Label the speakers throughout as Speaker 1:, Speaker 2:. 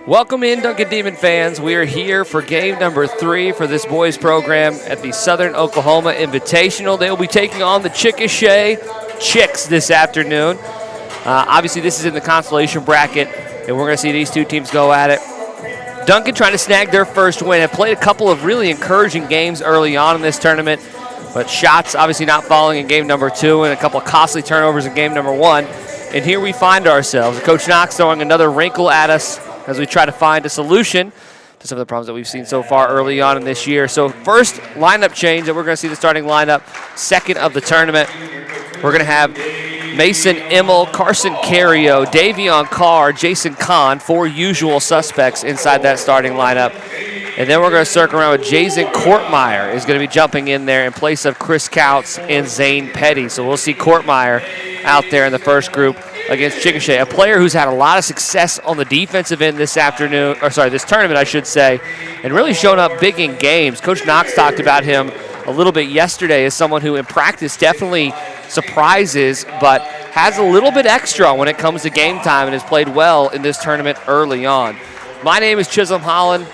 Speaker 1: Welcome in, Duncan Demon fans. We are here for game number 3 for this boys program at the Southern Oklahoma Invitational. They will be taking on the Chickasha Chicks this afternoon. Obviously, this is in the consolation bracket, and we're going to see these two teams go at it. Duncan trying to snag their first win. Have played a couple of really encouraging games early on in this tournament, but shots obviously not falling in game number 2 and a couple of costly turnovers in game number 1. And here we find ourselves. Coach Knox throwing another wrinkle at us as we try to find a solution to some of the problems that we've seen so far early on in this year. So first lineup change that we're going to see the starting lineup, second of the tournament. We're going to have Mason Immel, Carson Cario, Davion Carr, Jason Kahn, 4 usual suspects inside that starting lineup. And then we're going to circle around with Jason Courtmeyer is going to be jumping in there in place of Chris Couts and Zane Petty. So we'll see Courtmeyer out there in the first group against Chickasha, a player who's had a lot of success on the defensive end this tournament, I should say, and really shown up big in games. Coach Knox talked about him a little bit yesterday as someone who in practice definitely surprises, but has a little bit extra when it comes to game time and has played well in this tournament early on. My name is Chisholm Holland.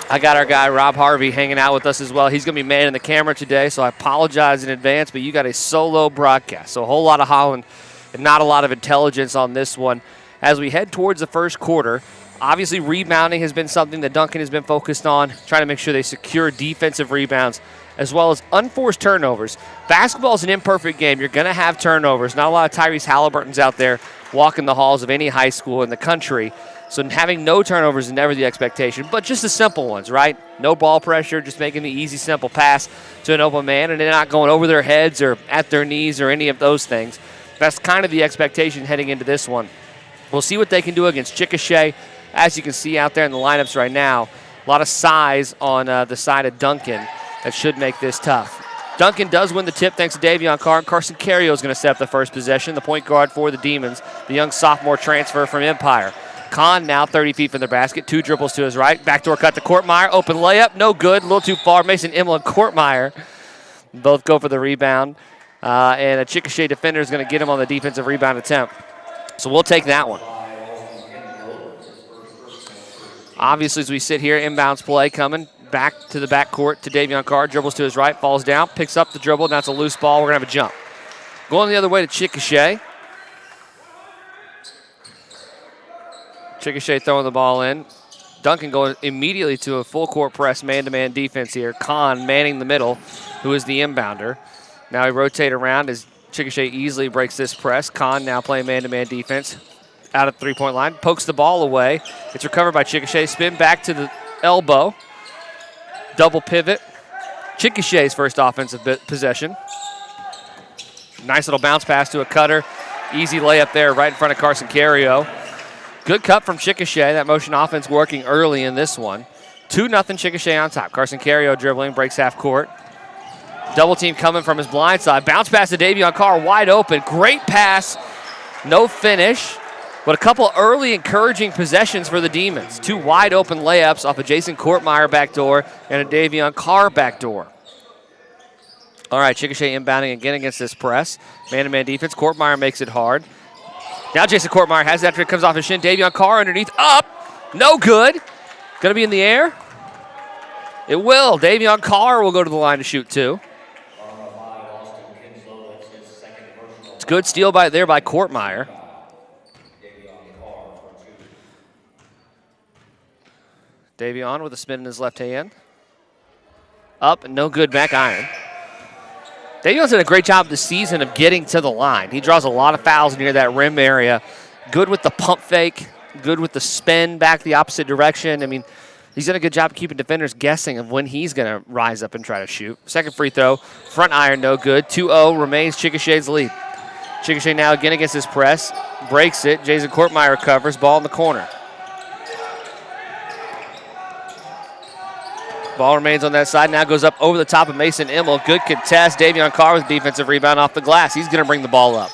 Speaker 1: I got our guy Rob Harvey hanging out with us as well. He's going to be manning the camera today, so I apologize in advance, but you got a solo broadcast, so a whole lot of Holland and not a lot of intelligence on this one. As we head towards the first quarter, obviously rebounding has been something that Duncan has been focused on, trying to make sure they secure defensive rebounds as well as unforced turnovers. Basketball is an imperfect game. You're going to have turnovers. Not a lot of Tyrese Halliburtons out there walking the halls of any high school in the country. So having no turnovers is never the expectation, but just the simple ones, right? No ball pressure, just making the easy, simple pass to an open man, and they're not going over their heads or at their knees or any of those things. That's kind of the expectation heading into this one. We'll see what they can do against Chickasha. As you can see out there in the lineups right now, a lot of size on the side of Duncan that should make this tough. Duncan does win the tip thanks to Davion Carr. Carson Cario is going to set up the first possession, the point guard for the Demons, the young sophomore transfer from Empire. Kahn now 30 feet from the basket, 2 dribbles to his right. Backdoor cut to Courtmeyer, open layup, no good, a little too far. Mason Immel and Courtmeyer both go for the rebound. And a Chickasha defender is going to get him on the defensive rebound attempt. So we'll take that one. Obviously, as we sit here, inbounds play coming back to the backcourt to Davion Carr. Dribbles to his right, falls down, picks up the dribble. Now it's a loose ball. We're going to have a jump. Going the other way to Chickasha. Chickasha throwing the ball in. Duncan going immediately to a full court press, man-to-man defense here. Kahn manning the middle, who is the inbounder. Now we rotate around as Chickasha easily breaks this press. Kahn now playing man-to-man defense out of the three-point line. Pokes the ball away. It's recovered by Chickasha. Spin back to the elbow. Double pivot. Chickasha's first offensive possession. Nice little bounce pass to a cutter. Easy layup there right in front of Carson Cario. Good cut from Chickasha. That motion offense working early in this one. 2-0 Chickasha on top. Carson Cario dribbling, breaks half court. Double team coming from his blind side. Bounce pass to Davion Carr, wide open. Great pass, no finish, but a couple early encouraging possessions for the Demons. 2 wide open layups off a Jason Courtmeyer backdoor and a Davion Carr backdoor. All right, Chickasha inbounding again against this press. Man-to-man defense. Courtmeyer makes it hard. Now Jason Courtmeyer has it after it comes off his shin. Davion Carr underneath, up, no good. Gonna be in the air? It will. Davion Carr will go to the line to shoot 2. It's good steal by Courtmeyer. Davion with a spin in his left hand. Up, no good, back iron. Davion's done a great job this season of getting to the line. He draws a lot of fouls near that rim area. Good with the pump fake, good with the spin back the opposite direction. I mean, he's done a good job keeping defenders guessing of when he's going to rise up and try to shoot. Second free throw, front iron, no good. 2-0 remains Chickasha's lead. Chickasha now again against his press, breaks it. Jason Courtmeyer recovers, ball in the corner. Ball remains on that side, now goes up over the top of Mason Immel. Good contest. Davion Carr with defensive rebound off the glass. He's going to bring the ball up.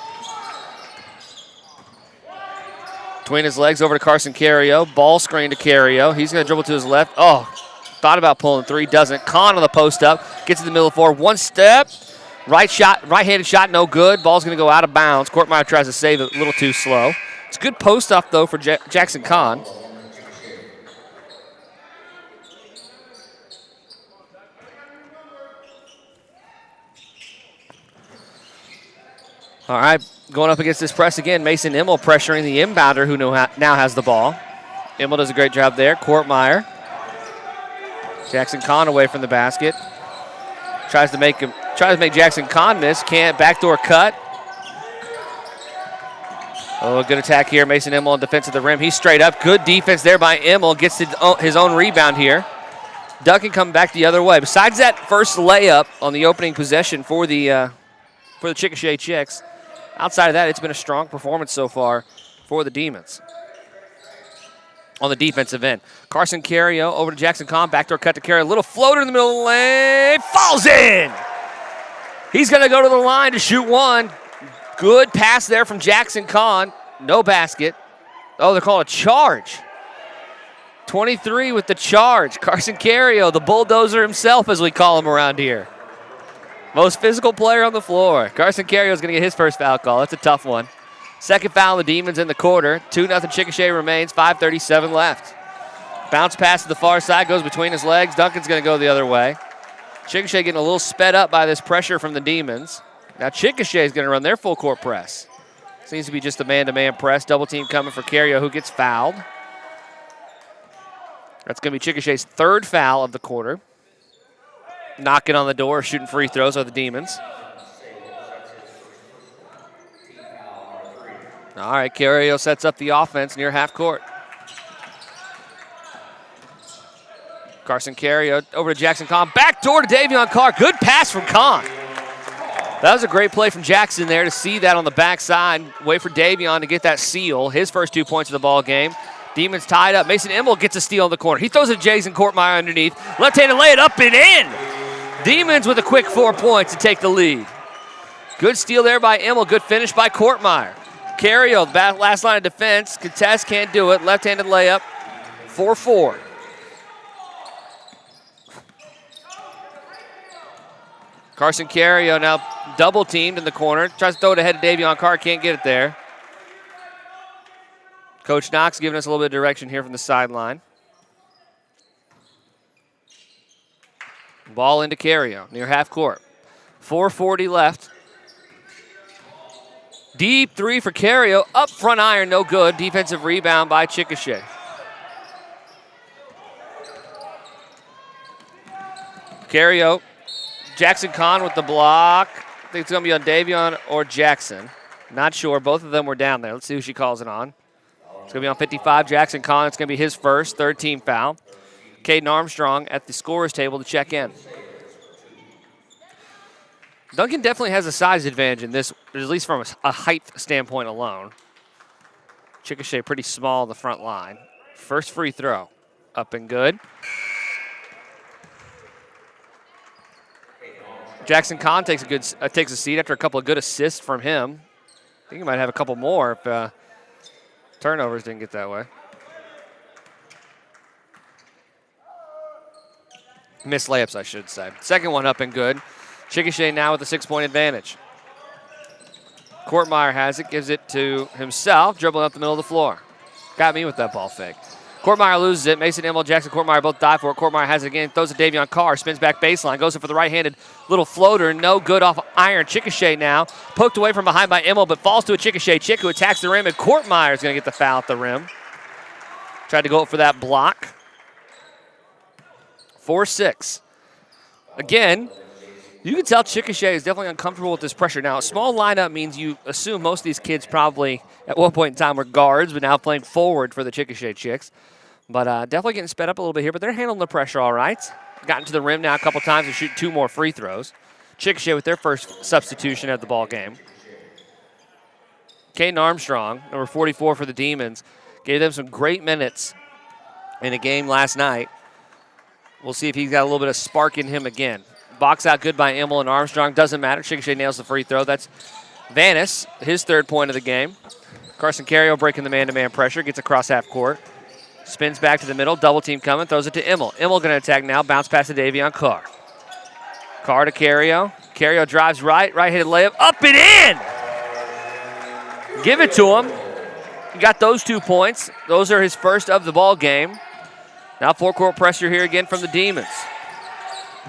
Speaker 1: Between his legs over to Carson Cario. Ball screen to Cario. He's going to dribble to his left. Oh, thought about pulling 3, doesn't. Kahn on the post up. Gets to the middle floor. One step. Right-handed shot, no good. Ball's going to go out of bounds. Courtmeyer tries to save it a little too slow. It's a good post up, though, for Jackson Kahn. All right, going up against this press again, Mason Immel pressuring the inbounder who now has the ball. Immel does a great job there. Courtmeyer. Jackson Kahn away from the basket. Tries to make Jackson Kahn miss. Can't. Backdoor cut. Oh, a good attack here. Mason Immel in defense of the rim. He's straight up. Good defense there by Immel. Gets his own rebound here. Duncan coming back the other way. Besides that first layup on the opening possession for the Chickasha Chicks, outside of that, it's been a strong performance so far for the Demons. On the defensive end, Carson Cario over to Jackson Kahn. Backdoor cut to Cario. Little floater in the middle of the lane. Falls in. He's going to go to the line to shoot one. Good pass there from Jackson Kahn. No basket. Oh, they're calling a charge. 23 with the charge. Carson Cario, the bulldozer himself, as we call him around here. Most physical player on the floor. Carson Cario is going to get his first foul call. That's a tough one. Second foul of the Demons in the quarter. 2-0 Chickasha remains. 5:37 left. Bounce pass to the far side. Goes between his legs. Duncan's going to go the other way. Chickasha getting a little sped up by this pressure from the Demons. Now Chickasha is going to run their full court press. Seems to be just a man-to-man press. Double team coming for Cario, who gets fouled. That's going to be Chickasha's third foul of the quarter. Knocking on the door, shooting free throws are the Demons. All right, Cario sets up the offense near half court. Carson Cario over to Jackson Kahn. Backdoor to Davion Carr. Good pass from Kahn. That was a great play from Jackson there to see that on the backside. Wait for Davion to get that seal. His first 2 points of the ball game. Demons tied up. Mason Immel gets a steal in the corner. He throws it to Jason Courtmeyer underneath. Left-handed lay it up and in. Demons with a quick 4 points to take the lead. Good steal there by Immel. Good finish by Courtmeyer. Cario, the last line of defense. Contest, can't do it. Left-handed layup. 4-4. Carson Cario now double teamed in the corner. Tries to throw it ahead to Davion Carr. Can't get it there. Coach Knox giving us a little bit of direction here from the sideline. Ball into Cario near half court. 4:40 left. Deep three for Cario. Up front iron, no good. Defensive rebound by Chickasha. Cario. Jackson Kahn with the block. I think it's going to be on Davion or Jackson. Not sure. Both of them were down there. Let's see who she calls it on. It's going to be on 55, Jackson Kahn. It's going to be his first, third team foul. Caden Armstrong at the scorer's table to check in. Duncan definitely has a size advantage in this, at least from a height standpoint alone. Chickasha pretty small on the front line. First free throw, up and good. Jackson Kahn takes a seat after a couple of good assists from him. I think he might have a couple more if turnovers didn't get that way. Missed layups, I should say. Second one up and good. Chickasha now with a 6-point advantage. Courtmeyer has it, gives it to himself, dribbling up the middle of the floor. Got me with that ball fake. Courtmeyer loses it. Mason Immel, Jackson Courtmeyer both die for it. Courtmeyer has it again, throws it to Davion Carr, spins back baseline, goes in for the right-handed little floater, no good off iron. Chickasha now, poked away from behind by Immel, but falls to a Chickasha chick who attacks the rim, and Courtmeyer is going to get the foul at the rim. Tried to go up for that block. 4-6. Again, you can tell Chickasha is definitely uncomfortable with this pressure. Now, a small lineup means you assume most of these kids probably at one point in time were guards, but now playing forward for the Chickasha Chicks. But definitely getting sped up a little bit here, but they're handling the pressure all right. Gotten to the rim now a couple times and shoot 2 more free throws. Chickasha with their first substitution at the ball game. Caden Armstrong, number 44 for the Demons, gave them some great minutes in a game last night. We'll see if he's got a little bit of spark in him again. Box out good by Immel and Armstrong. Doesn't matter. Chickasha nails the free throw. That's Vanis, his third point of the game. Carson Cario breaking the man-to-man pressure. Gets across half court. Spins back to the middle. Double team coming. Throws it to Immel. Immel going to attack now. Bounce pass to Davion Carr. Carr to Cario. Cario drives right. Right-handed layup. Up and in! Give it to him. He got those 2 points. Those are his first of the ball game. Now four-court pressure here again from the Demons.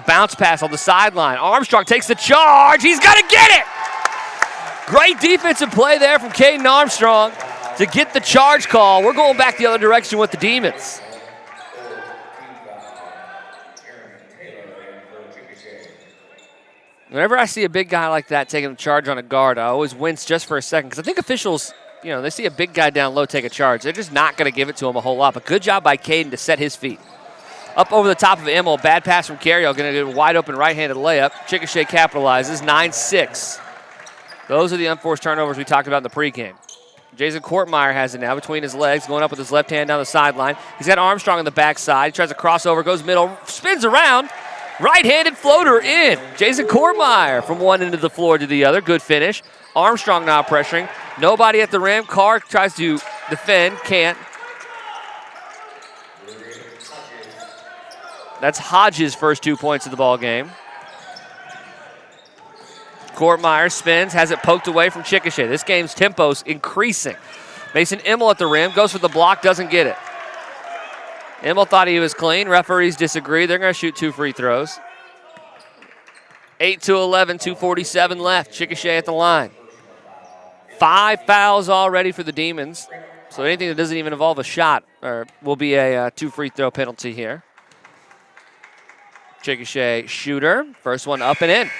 Speaker 1: Bounce pass on the sideline. Armstrong takes the charge. He's got to get it! Great defensive play there from Caden Armstrong to get the charge call. We're going back the other direction with the Demons. Whenever I see a big guy like that taking the charge on a guard, I always wince just for a second because I think officials, they see a big guy down low take a charge. They're just not going to give it to him a whole lot. But good job by Caden to set his feet. Up over the top of Immel, bad pass from Carriel, going to get a wide open right-handed layup. Chickasha capitalizes, 9-6. Those are the unforced turnovers we talked about in the pregame. Jason Kortmeyer has it now between his legs, going up with his left hand down the sideline. He's got Armstrong on the backside. He tries to cross over, goes middle, spins around. Right-handed floater in. Jason Kortmeyer from one end of the floor to the other. Good finish. Armstrong now pressuring. Nobody at the rim. Carr tries to defend. Can't. That's Hodges' first 2 points of the ball game. Kortmeyer spins, has it poked away from Chickasha. This game's tempo's increasing. Mason Immel at the rim, goes for the block, doesn't get it. Immel thought he was clean. Referees disagree. They're going to shoot 2 free throws. 8-11, 2:47 left. Chickasha at the line. 5 fouls already for the Demons. So anything that doesn't even involve a shot will be a 2 free throw penalty here. Chickasha shooter. First one up and in.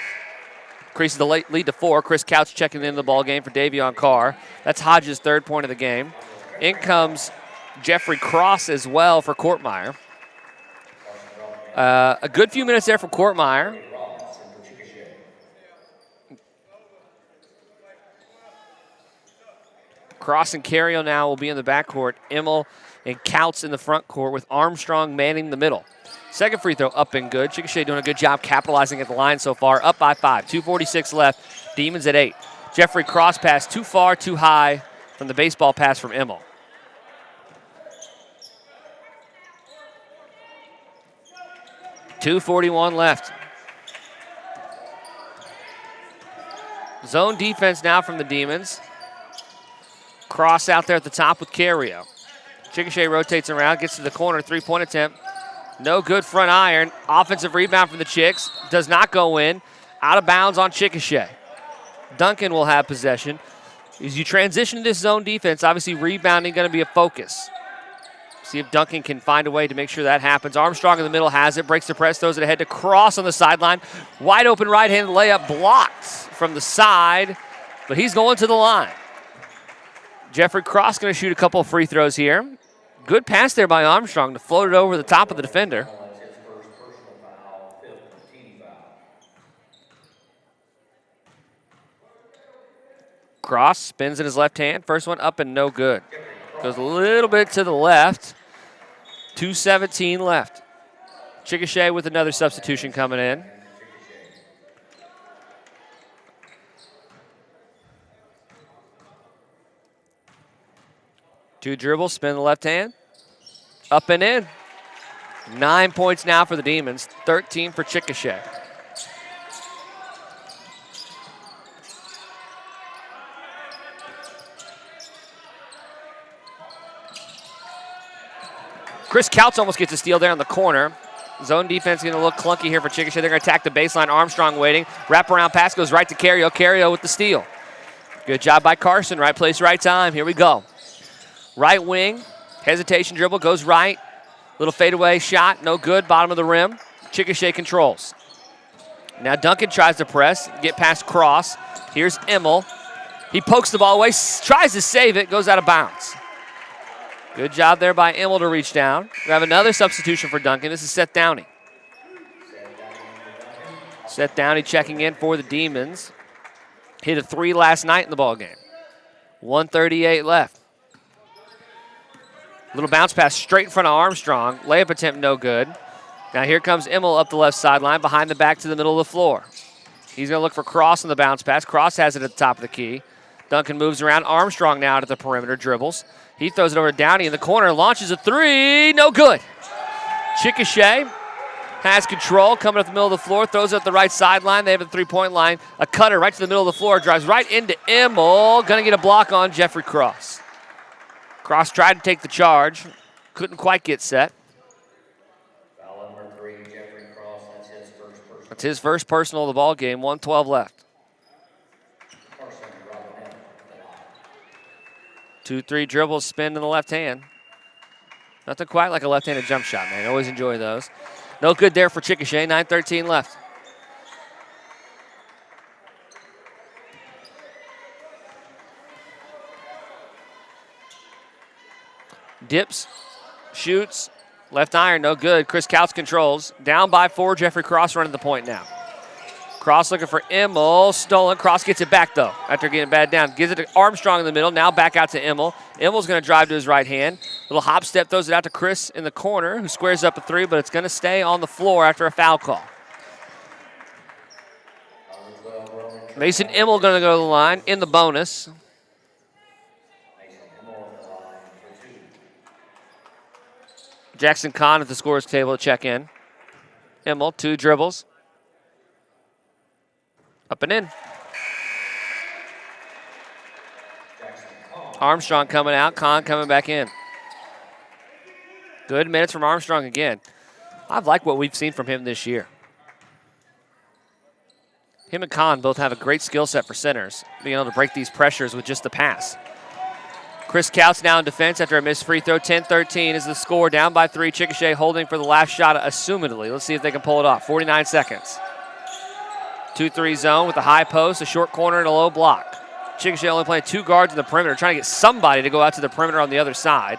Speaker 1: Increases the lead to 4. Chris Couch checking into the ball game for Davion Carr. That's Hodges' 3rd point of the game. In comes Jeffrey Cross as well for Kortmeyer. A good few minutes there for Kortmeyer. Cross and Carriel now will be in the backcourt. Immel and Couch in the front court with Armstrong manning the middle. Second free throw up and good. Chickasha doing a good job capitalizing at the line so far. Up by 5. 2:46 left. Demons at 8. Jeffrey Cross pass too far, too high from the baseball pass from Immel. .241 left. Zone defense now from the Demons. Cross out there at the top with Carriel. Chickasha rotates around, gets to the corner, 3-point attempt. No good front iron. Offensive rebound from the Chicks. Does not go in. Out of bounds on Chickasha. Duncan will have possession. As you transition to this zone defense, obviously rebounding going to be a focus. See if Duncan can find a way to make sure that happens. Armstrong in the middle has it. Breaks the press, throws it ahead to Cross on the sideline. Wide open right-handed layup blocked from the side, but he's going to the line. Jeffrey Cross going to shoot a couple of free throws here. Good pass there by Armstrong to float it over the top of the defender. Cross spins in his left hand. First one up and no good. Goes a little bit to the left. 2:17 left. Chickasha with another substitution coming in. Two dribbles, spin the left hand. Up and in. 9 points now for the Demons, 13 for Chickasha. Chris Couch almost gets a steal there on the corner. Zone defense going to look clunky here for Chickasha. They're going to attack the baseline. Armstrong waiting. Wraparound pass goes right to Carriel. Carriel with the steal. Good job by Carson. Right place, right time. Here we go. Right wing. Hesitation dribble. Goes right. Little fadeaway shot. No good. Bottom of the rim. Chickasha controls. Now Duncan tries to press. Get past Cross. Here's Immel. He pokes the ball away. Tries to save it. Goes out of bounds. Good job there by Immel to reach down. We have another substitution for Duncan. This is Seth Downey. Seth Downey checking in for the Demons. Hit a 3 last night in the ballgame. 1:38 left. Little bounce pass straight in front of Armstrong. Layup attempt no good. Now here comes Immel up the left sideline, behind the back to the middle of the floor. He's going to look for Cross on the bounce pass. Cross has it at the top of the key. Duncan moves around. Armstrong now out at the perimeter, dribbles. He throws it over to Downey in the corner, launches a 3, no good. Chickasha has control, coming up the middle of the floor, throws it at the right sideline. They have a 3-point line. A cutter right to the middle of the floor, drives right into Immel. Going to get a block on Jeffrey Cross. Cross tried to take the charge, couldn't quite get set.
Speaker 2: Foul number 3, Jeffrey Cross.
Speaker 1: That's his first personal of the ball game. 1:12 left. 2-3 dribbles, spin to the left hand. Nothing quite like a left-handed jump shot, man. Always enjoy those. No good there for Chickasha. 9:13 left. Dips, shoots, left iron, no good. Chris Couch controls. Down by 4, Jeffrey Cross running the point now. Cross looking for Immel, stolen. Cross gets it back, though, after getting bad down. Gives it to Armstrong in the middle, now back out to Immel. Immel's going to drive to his right hand. Little hop step, throws it out to Chris in the corner, who squares up a 3, but it's going to stay on the floor after a foul call. Mason Immel going to go to the line in the bonus. Jackson Kahn at the scores table to check in. Immel, 2 dribbles. Up and in. Armstrong coming out, Kahn coming back in. Good minutes from Armstrong again. I've liked what we've seen from him this year. Him and Kahn both have a great skill set for centers, being able to break these pressures with just the pass. Chris Couch now in defense after a missed free throw. 10-13 is the score, down by 3. Chickasha holding for the last shot, assumedly. Let's see if they can pull it off. 49 seconds. 2-3 zone with a high post, a short corner, and a low block. Chickasha only playing 2 guards in the perimeter, trying to get somebody to go out to the perimeter on the other side.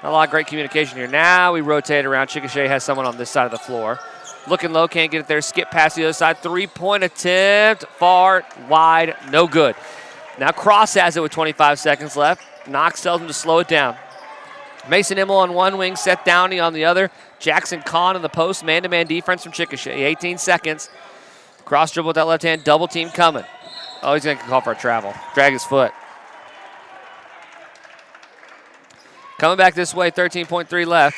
Speaker 1: Not a lot of great communication here. Now we rotate around. Chickasha has someone on this side of the floor. Looking low, can't get it there. Skip past the other side. 3-point attempt. Far, wide, no good. Now Cross has it with 25 seconds left. Knox tells him to slow it down. Mason Immel on one wing, Seth Downey on the other. Jackson Kahn in the post, man-to-man defense from Chickasha. 18 seconds. Cross dribble with that left hand, double team coming. Oh, he's going to call for a travel. Drag his foot. Coming back this way, 13.3 left.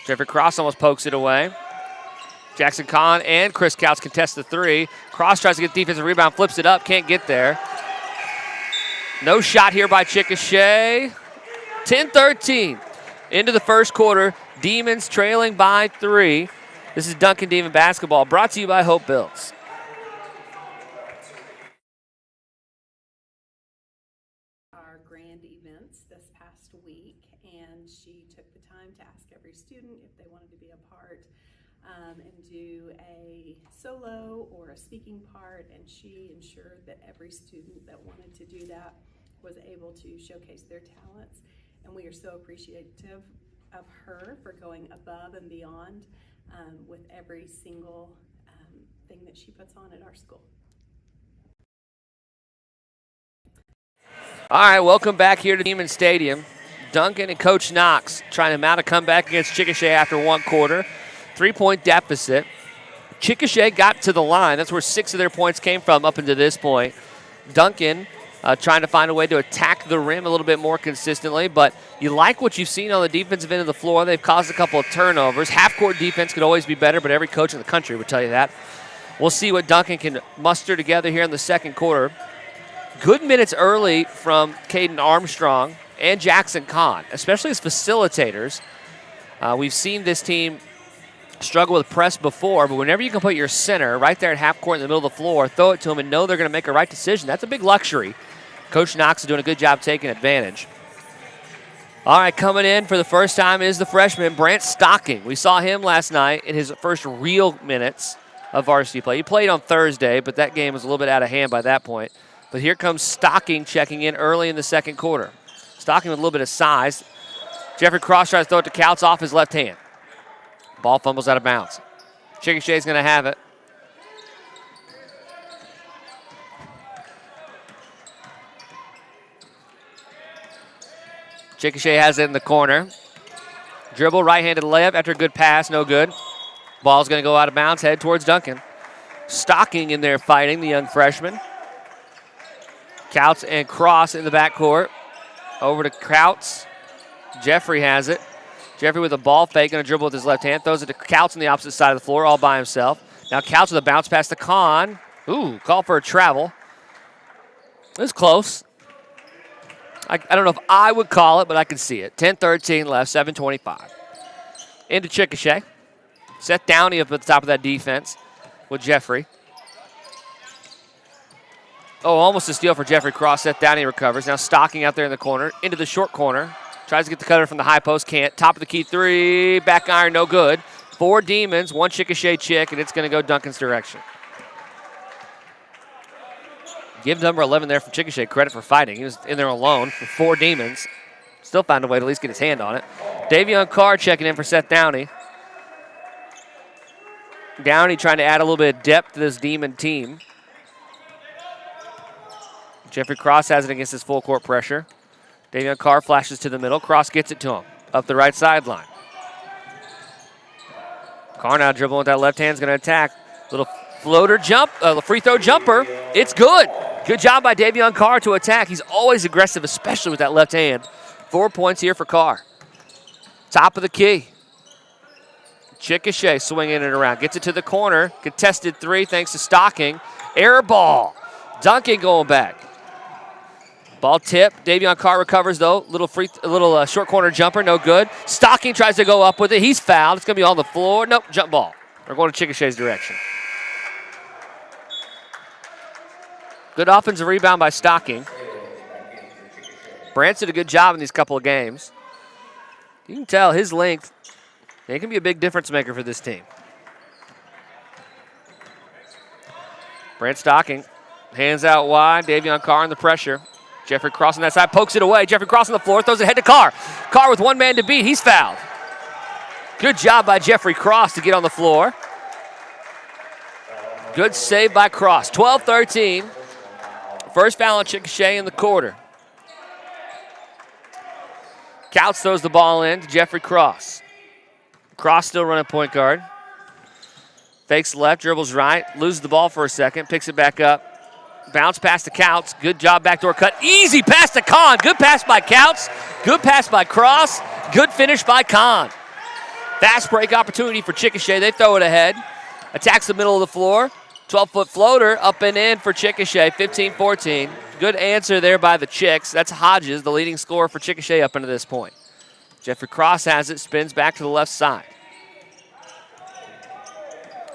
Speaker 1: Jeffrey Cross almost pokes it away. Jackson Kahn and Chris Couch contest the 3. Cross tries to get defensive rebound, flips it up, can't get there. No shot here by Chickasha. 10-13 into the first quarter. Demons trailing by 3. This is Duncan Demon Basketball, brought to you by Hope Builds.
Speaker 3: Our grand events this past week, and she took the time to ask every student if they wanted to be a part and do a solo or a speaking part, and she ensured that every student that wanted to do that was able to showcase their talents, and we are so appreciative of her for going above and beyond with every single thing that she puts on at our school.
Speaker 1: All right, welcome back here to Demon Stadium. Duncan and Coach Knox trying to mount a comeback against Chickasha after one quarter. 3-point deficit. Chickasha got to the line. That's where 6 of their points came from up until this point. Duncan trying to find a way to attack the rim a little bit more consistently, but you like what you've seen on the defensive end of the floor. They've caused a couple of turnovers. Half-court defense could always be better, but every coach in the country would tell you that. We'll see what Duncan can muster together here in the second quarter. Good minutes early from Caden Armstrong and Jackson Kahn, especially as facilitators. We've seen this team struggle with press before, but whenever you can put your center right there at half court in the middle of the floor, throw it to them and know they're going to make a right decision, that's a big luxury. Coach Knox is doing a good job taking advantage. All right, coming in for the first time is the freshman, Brant Stocking. We saw him last night in his first real minutes of varsity play. He played on Thursday, but that game was a little bit out of hand by that point. But here comes Stocking checking in early in the second quarter. Stocking with a little bit of size. Jeffrey Cross tries to throw it to Couts off his left hand. Ball fumbles out of bounds. Chickasha's going to have it. Chickasha has it in the corner. Dribble, right-handed layup after a good pass, no good. Ball's going to go out of bounds, head towards Duncan. Stocking in there fighting, the young freshman. Couts and Cross in the backcourt. Over to Couts. Jeffrey has it. Jeffrey with a ball fake, going to dribble with his left hand. Throws it to Couts on the opposite side of the floor, all by himself. Now Couts with a bounce pass to Kahn. Ooh, call for a travel. It was close. I don't know if I would call it, but I can see it. 10-13 left, 7:25. Into Chickasha. Seth Downey up at the top of that defense with Jeffrey. Oh, almost a steal for Jeffrey Cross. Seth Downey recovers. Now Stocking out there in the corner. Into the short corner. Tries to get the cutter from the high post. Can't. Top of the key three. Back iron, no good. 4 Demons, 1 Chickasha Chick, and it's going to go Duncan's direction. Give number 11 there from Chickasha credit for fighting. He was in there alone for 4 Demons. Still found a way to at least get his hand on it. Davion Carr checking in for Seth Downey. Downey trying to add a little bit of depth to this Demon team. Jeffrey Cross has it against his full court pressure. Davion Carr flashes to the middle. Cross gets it to him up the right sideline. Carr now dribbling with that left hand is going to attack. Little floater jump, free throw jumper. It's good. Good job by Davion Carr to attack. He's always aggressive, especially with that left hand. 4 points here for Carr. Top of the key. Chickasha swinging it around. Gets it to the corner. Contested 3 thanks to Stocking. Air ball. Duncan going back. Ball tip. Davion Carr recovers though. Little short corner jumper, no good. Stocking tries to go up with it. He's fouled. It's going to be on the floor. Nope, jump ball. We're going to Chickasha's direction. Good offensive rebound by Stocking. Brant's did a good job in these couple of games. You can tell his length, he can be a big difference maker for this team. Brant Stocking, hands out wide. Davion Carr under pressure. Jeffrey Cross on that side, pokes it away. Jeffrey Cross on the floor, throws it head to Carr. Carr with 1 man to beat, he's fouled. Good job by Jeffrey Cross to get on the floor. Good save by Cross. 12-13. First foul on Chickasha in the quarter. Couts throws the ball in to Jeffrey Cross. Cross still running point guard. Fakes left, dribbles right, loses the ball for a second, picks it back up. Bounce pass to Couts. Good job, backdoor cut. Easy pass to Kahn. Good pass by Couts. Good pass by Cross. Good finish by Kahn. Fast break opportunity for Chickasha. They throw it ahead. Attacks the middle of the floor. 12-foot floater up and in for Chickasha. 15-14. Good answer there by the Chicks. That's Hodges, the leading scorer for Chickasha up until this point. Jeffrey Cross has it. Spins back to the left side.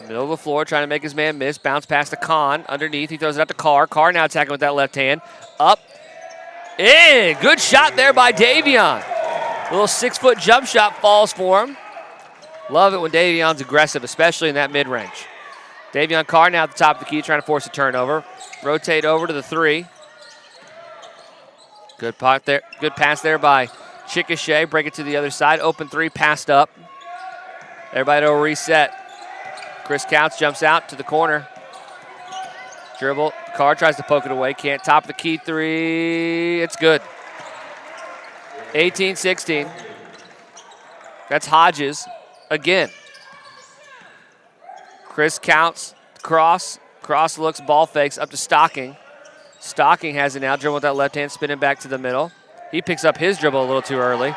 Speaker 1: Middle of the floor, trying to make his man miss. Bounce pass to Kahn. Underneath, he throws it out to Carr. Carr now attacking with that left hand. Up. In. Good shot there by Davion. A little 6-foot jump shot falls for him. Love it when Davion's aggressive, especially in that mid-range. Davion Carr now at the top of the key, trying to force a turnover. Rotate over to the 3. Good pot there. Good pass there by Chickasha. Break it to the other side. Open 3, passed up. Everybody will reset. Chris Couts jumps out to the corner. Dribble. Carr tries to poke it away. Can't. Top of the key 3. It's good. 18-16. That's Hodges again. Chris Couts. Cross. Cross looks. Ball fakes up to Stocking. Stocking has it now. Dribble with that left hand. Spinning back to the middle. He picks up his dribble a little too early.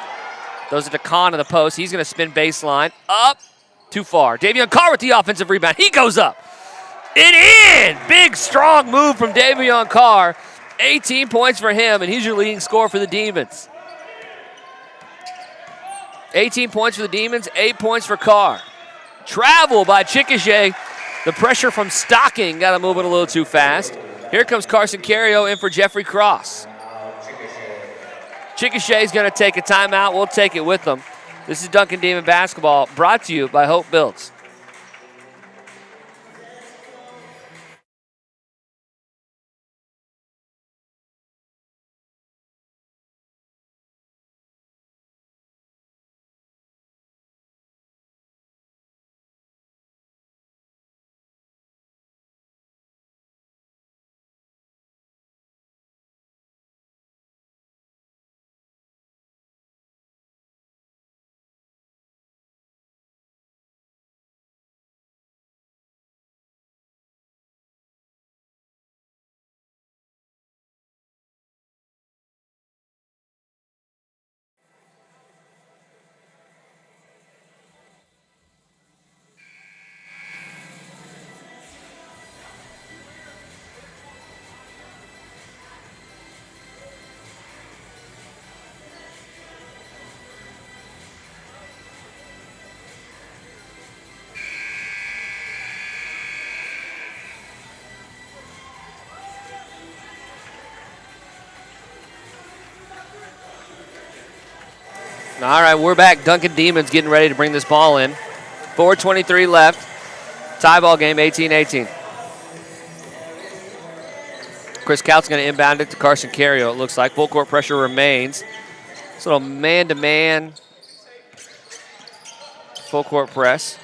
Speaker 1: Those are to Kahn in the post. He's going to spin baseline. Up. Too far. Davion Carr with the offensive rebound. He goes up. And in. Big, strong move from Davion Carr. 18 points for him, and he's your leading scorer for the Demons. 18 points for the Demons, 8 points for Carr. Travel by Chickasha. The pressure from Stocking got him moving a little too fast. Here comes Carson Cario in for Jeffrey Cross. Chickasha is going to take a timeout. We'll take it with them. This is Duncan Demon Basketball, brought to you by Hope Builds. All right, we're back. Duncan Demons getting ready to bring this ball in. 4:23 left. Tie ball game, 18-18. Chris Coutts going to inbound it to Carson Cario, it looks like. Full court pressure remains. This little man-to-man full court press.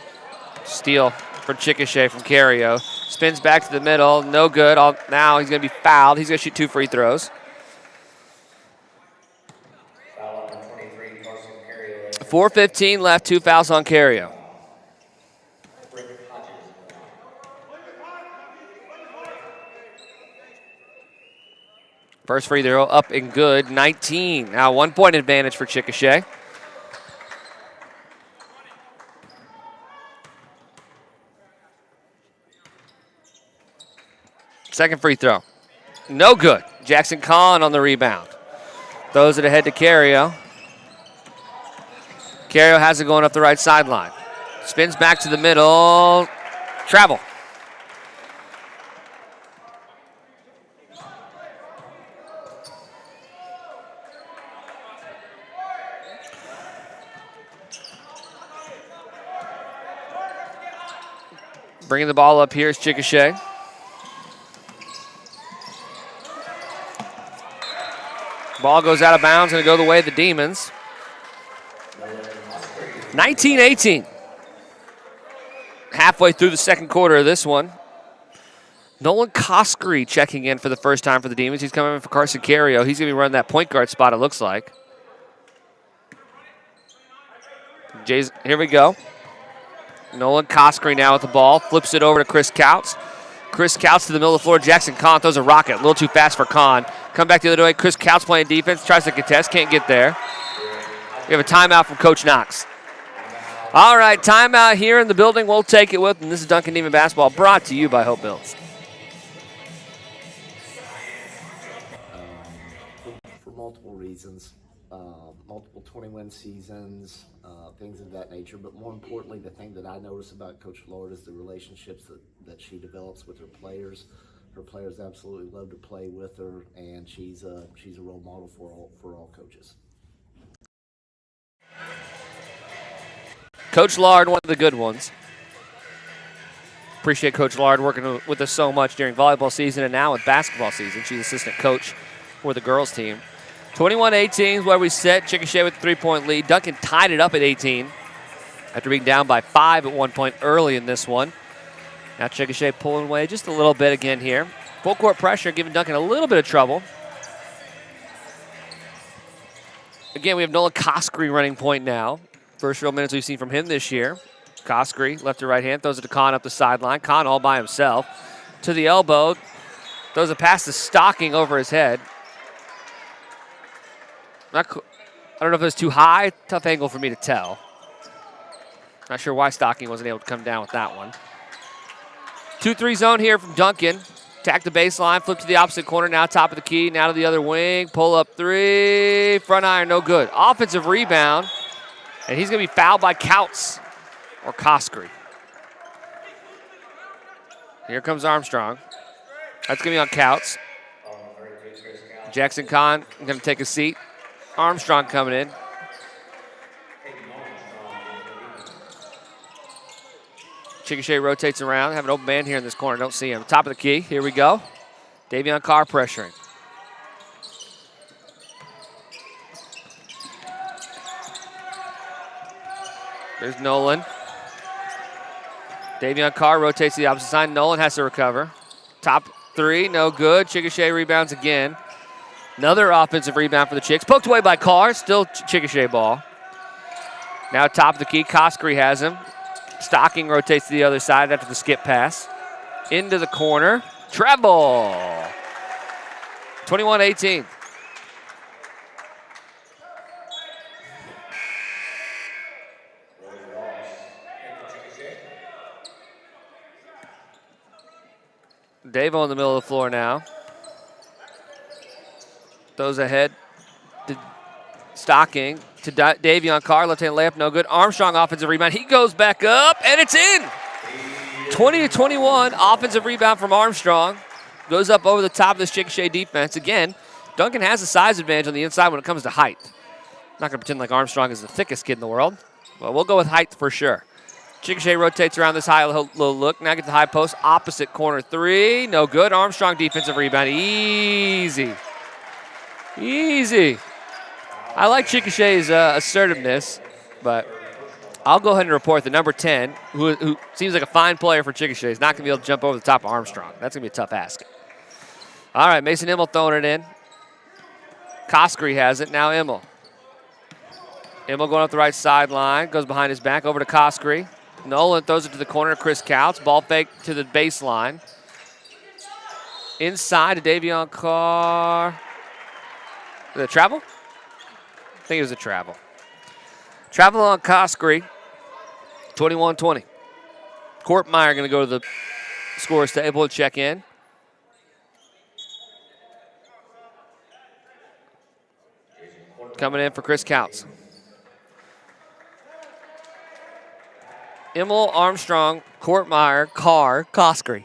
Speaker 1: Steal for Chickasha from Cario. Spins back to the middle. No good. Now he's going to be fouled. He's going to shoot 2 free throws.
Speaker 2: Foul number 23, Carson Cario.
Speaker 1: 4:15 left. 2 fouls on Cario. First free throw up and good. 19. Now 1 point advantage for Chickasha. Second free throw. No good. Jackson Kahn on the rebound. Throws it ahead to Cario. Cario has it going up the right sideline. Spins back to the middle. Travel. Bringing the ball up here is Chickasha. Ball goes out of bounds, going to go the way of the Demons. 19-18. Halfway through the second quarter of this one. Nolan Koskry checking in for the first time for the Demons. He's coming in for Carson Cario. He's going to be running that point guard spot, it looks like. Here we go. Nolan Koskry now with the ball. Flips it over to Chris Coutts. Chris Coutts to the middle of the floor. Jackson Kahn throws a rocket. A little too fast for Kahn. Come back the other way. Chris Coutts playing defense. Tries to contest. Can't get there. We have a timeout from Coach Knox. All right, timeout here in the building. We'll take it with. And this is Duncan Demon Basketball brought to you by Hope Mills.
Speaker 4: For multiple reasons. Multiple 20-win seasons, things of that nature. But more importantly, the thing that I notice about Coach Lord is the relationships that she develops with her players. Her players absolutely love to play with her, and she's a role model for all coaches.
Speaker 1: Coach Lard, one of the good ones. Appreciate Coach Lard working with us so much during volleyball season and now with basketball season. She's assistant coach for the girls team. 21-18 is where we sit. Chickasha with a 3-point lead. Duncan tied it up at 18 after being down by 5 at one point early in this one. Now Chickasha pulling away just a little bit again here. Full court pressure giving Duncan a little bit of trouble. Again, we have Nolan Koskry running point now. First real minutes we've seen from him this year. Koskry, left to right hand, throws it to Kahn up the sideline. Kahn all by himself. To the elbow, throws a pass to Stocking over his head. I don't know if it was too high. Tough angle for me to tell. Not sure why Stocking wasn't able to come down with that one. 2-3 zone here from Duncan. Attack the baseline, flip to the opposite corner, now top of the key, now to the other wing. Pull up 3, front iron, no good. Offensive rebound, and he's going to be fouled by Coutts or Koskry. Here comes Armstrong. That's going to be on Coutts. Jackson Kahn going to take a seat. Armstrong coming in. Chickasha rotates around. Have an open man here in this corner. Don't see him. Top of the key. Here we go. Davion Carr pressuring. There's Nolan. Davion Carr rotates to the opposite side. Nolan has to recover. Top 3, no good. Chickasha rebounds again. Another offensive rebound for the Chicks. Poked away by Carr. Still Chickasha ball. Now top of the key. Koskry has him. Stocking rotates to the other side after the skip pass. Into the corner. Treble. 21-18. Davo in the middle of the floor now. Throws ahead to Stocking to Davion Carr. Left-hand layup, no good. Armstrong offensive rebound. He goes back up, and it's in. 20-21, offensive rebound from Armstrong. Goes up over the top of this Chickasha defense. Again, Duncan has a size advantage on the inside when it comes to height. Not going to pretend like Armstrong is the thickest kid in the world. Well, we'll go with height for sure. Chickasha rotates around this high low look. Now gets the high post. Opposite corner three. No good. Armstrong defensive rebound. Easy. Easy. I like Chickasha's assertiveness, but I'll go ahead and report that number 10, who seems like a fine player for Chickasha, is not going to be able to jump over the top of Armstrong. That's going to be a tough ask. All right, Mason Immel throwing it in. Koskry has it. Now Immel. Immel going up the right sideline. Goes behind his back over to Koskry. Nolan throws it to the corner. Chris Couts. Ball fake to the baseline. Inside to Davion Carr. Did it travel? I think it was a travel. Travel on Koskry. 21-20. Court Meyer going to go to the scores table to check in. Coming in for Chris Couts. Immel, Armstrong, Courtmeyer, Carr, Koskry.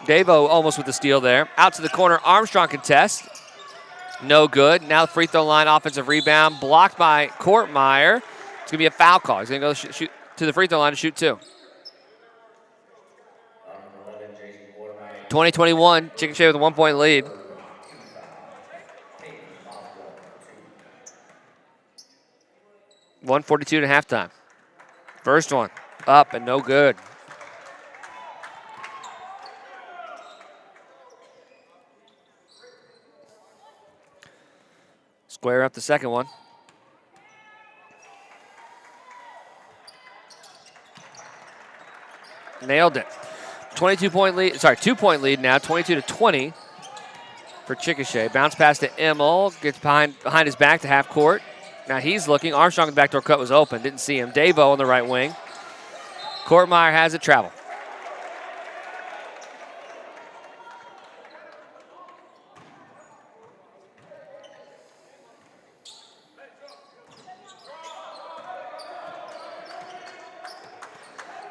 Speaker 1: Davo almost with the steal there. Out to the corner, Armstrong contest. No good. Now the free throw line offensive rebound blocked by Courtmeyer. It's going to be a foul call. He's going to go shoot to the free throw line to shoot two. 20-21, Chickasha with a 1 point lead. .142 to halftime. First one, up and no good. Square up the second one. Nailed it. 2-point lead now, 22-20 for Chickasha. Bounce pass to Immel, gets behind his back to half court. Now he's looking. Armstrong's backdoor cut was open. Didn't see him. Davo on the right wing. Courtmeyer has it travel.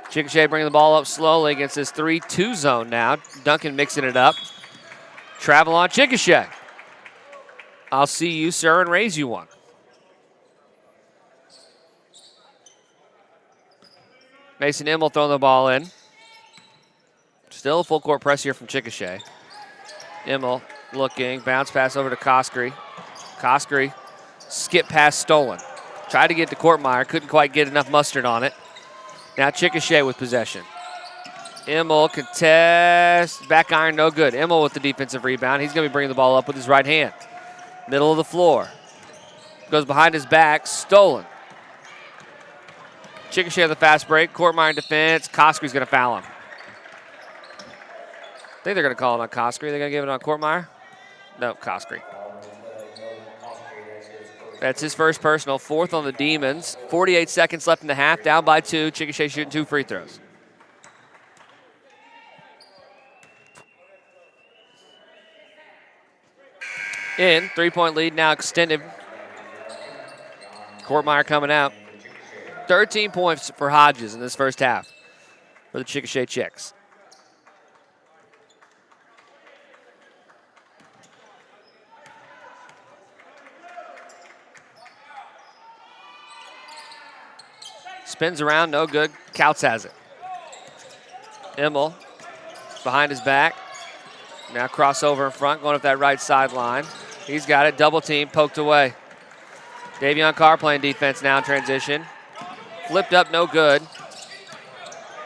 Speaker 1: Chickasha bringing the ball up slowly against this 3-2 zone now. Duncan mixing it up. Travel on Chickasha. I'll see you, sir, and raise you one. Mason Immel throwing the ball in. Still a full court press here from Chickasha. Immel looking, bounce pass over to Koskry. Koskry, skip pass stolen. Tried to get to Courtmeyer, couldn't quite get enough mustard on it. Now Chickasha with possession. Immel contest, back iron, no good. Immel with the defensive rebound. He's going to be bringing the ball up with his right hand. Middle of the floor. Goes behind his back, stolen. Chickasha the fast break. Courtmeyer in defense. Koskry's going to foul him. I think they're going to call it on Koskry. They're going to give it on Courtmeyer? No, Koskry. That's his first personal. Fourth on the Demons. 48 seconds left in the half. Down by 2. Chickasha shooting 2 free throws. In. 3-point lead now extended. Courtmeyer coming out. 13 points for Hodges in this first half for the Chickasha Chicks. Spins around, no good. Couts has it. Immel behind his back. Now crossover in front, going up that right sideline. He's got it, double team, poked away. Davion Carr playing defense now in transition. Flipped up, no good.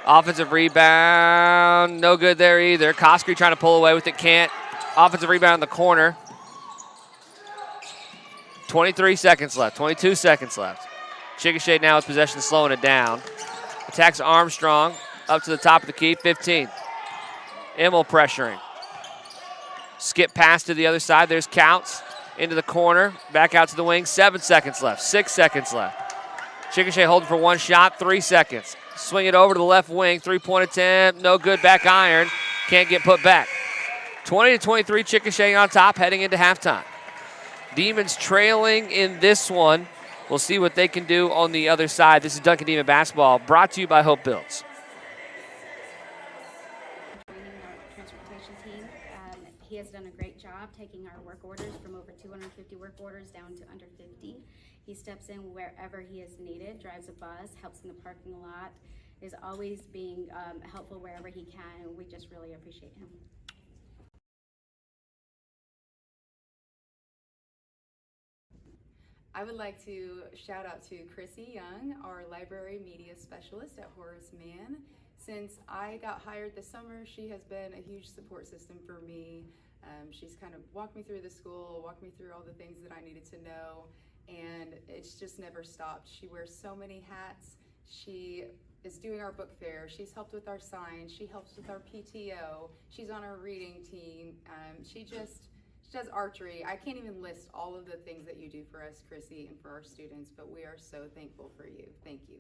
Speaker 1: Offensive rebound, no good there either. Koskry trying to pull away with it, can't. Offensive rebound in the corner. 23 seconds left, 22 seconds left. Chickasha now with possession, slowing it down. Attacks Armstrong, up to the top of the key, 15. Immel pressuring. Skip pass to the other side, there's Counts. Into the corner, back out to the wing, 7 seconds left, 6 seconds left. Chickasha holding for one shot, 3 seconds. Swing it over to the left wing, 3-point attempt, no good, back iron, can't get put back. 20-23, Chickasha on top, heading into halftime. Demons trailing in this one. We'll see what they can do on the other side. This is Duncan Demon Basketball, brought to you by Hope Builds.
Speaker 3: Transportation team. He
Speaker 5: has done a great job taking our work orders from over 250 work orders down to under 50. He steps in wherever he is needed, drives a bus, helps in the parking lot, is always being helpful wherever he can, and we just really appreciate him.
Speaker 6: I would like to shout out to Chrissy Young, our library media specialist at Horace Mann. Since I got hired this summer, she has been a huge support system for me. She's kind of walked me through the school, walked me through all the things that I needed to know, and it's just never stopped. She wears so many hats. She is doing our book fair. She's helped with our signs. She helps with our PTO. She's on our reading team. She does archery. I can't even list all of the things that you do for us, Chrissy, and for our students, but we are so thankful for you. Thank you.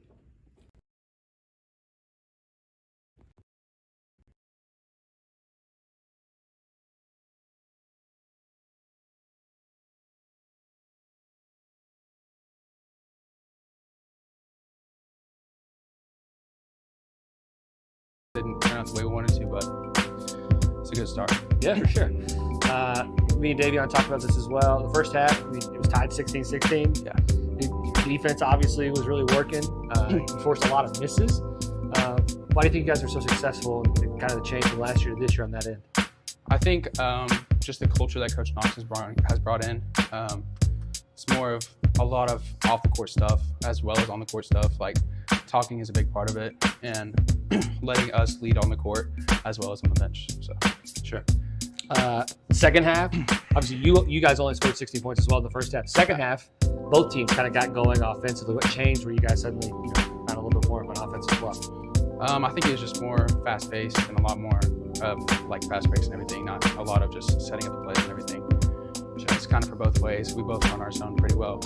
Speaker 7: Didn't turn out the way we wanted to, but it's a good start.
Speaker 1: Yeah, for sure. Me and Davion talked about this as well. The first half, it was tied 16-16.
Speaker 7: Yeah.
Speaker 1: The defense obviously was really working. You forced a lot of misses. Why do you think you guys are so successful and kind of the change from last year to this year on that end?
Speaker 7: I think just the culture that Coach Knox has brought in. It's more of a lot of off the court stuff as well as on the court stuff. Like talking is a big part of it, and letting us lead on the court as well as on the bench. So
Speaker 1: sure. Second half, obviously you guys only scored 60 points as well in the first half. Second half, both teams kind of got going offensively. What changed where you guys suddenly got a little bit more of an offensive flow?
Speaker 7: I think it was just more fast-paced and a lot more like fast-paced and everything, not a lot of just setting up the plays and everything. It's kind of for both ways. We both run our zone pretty well.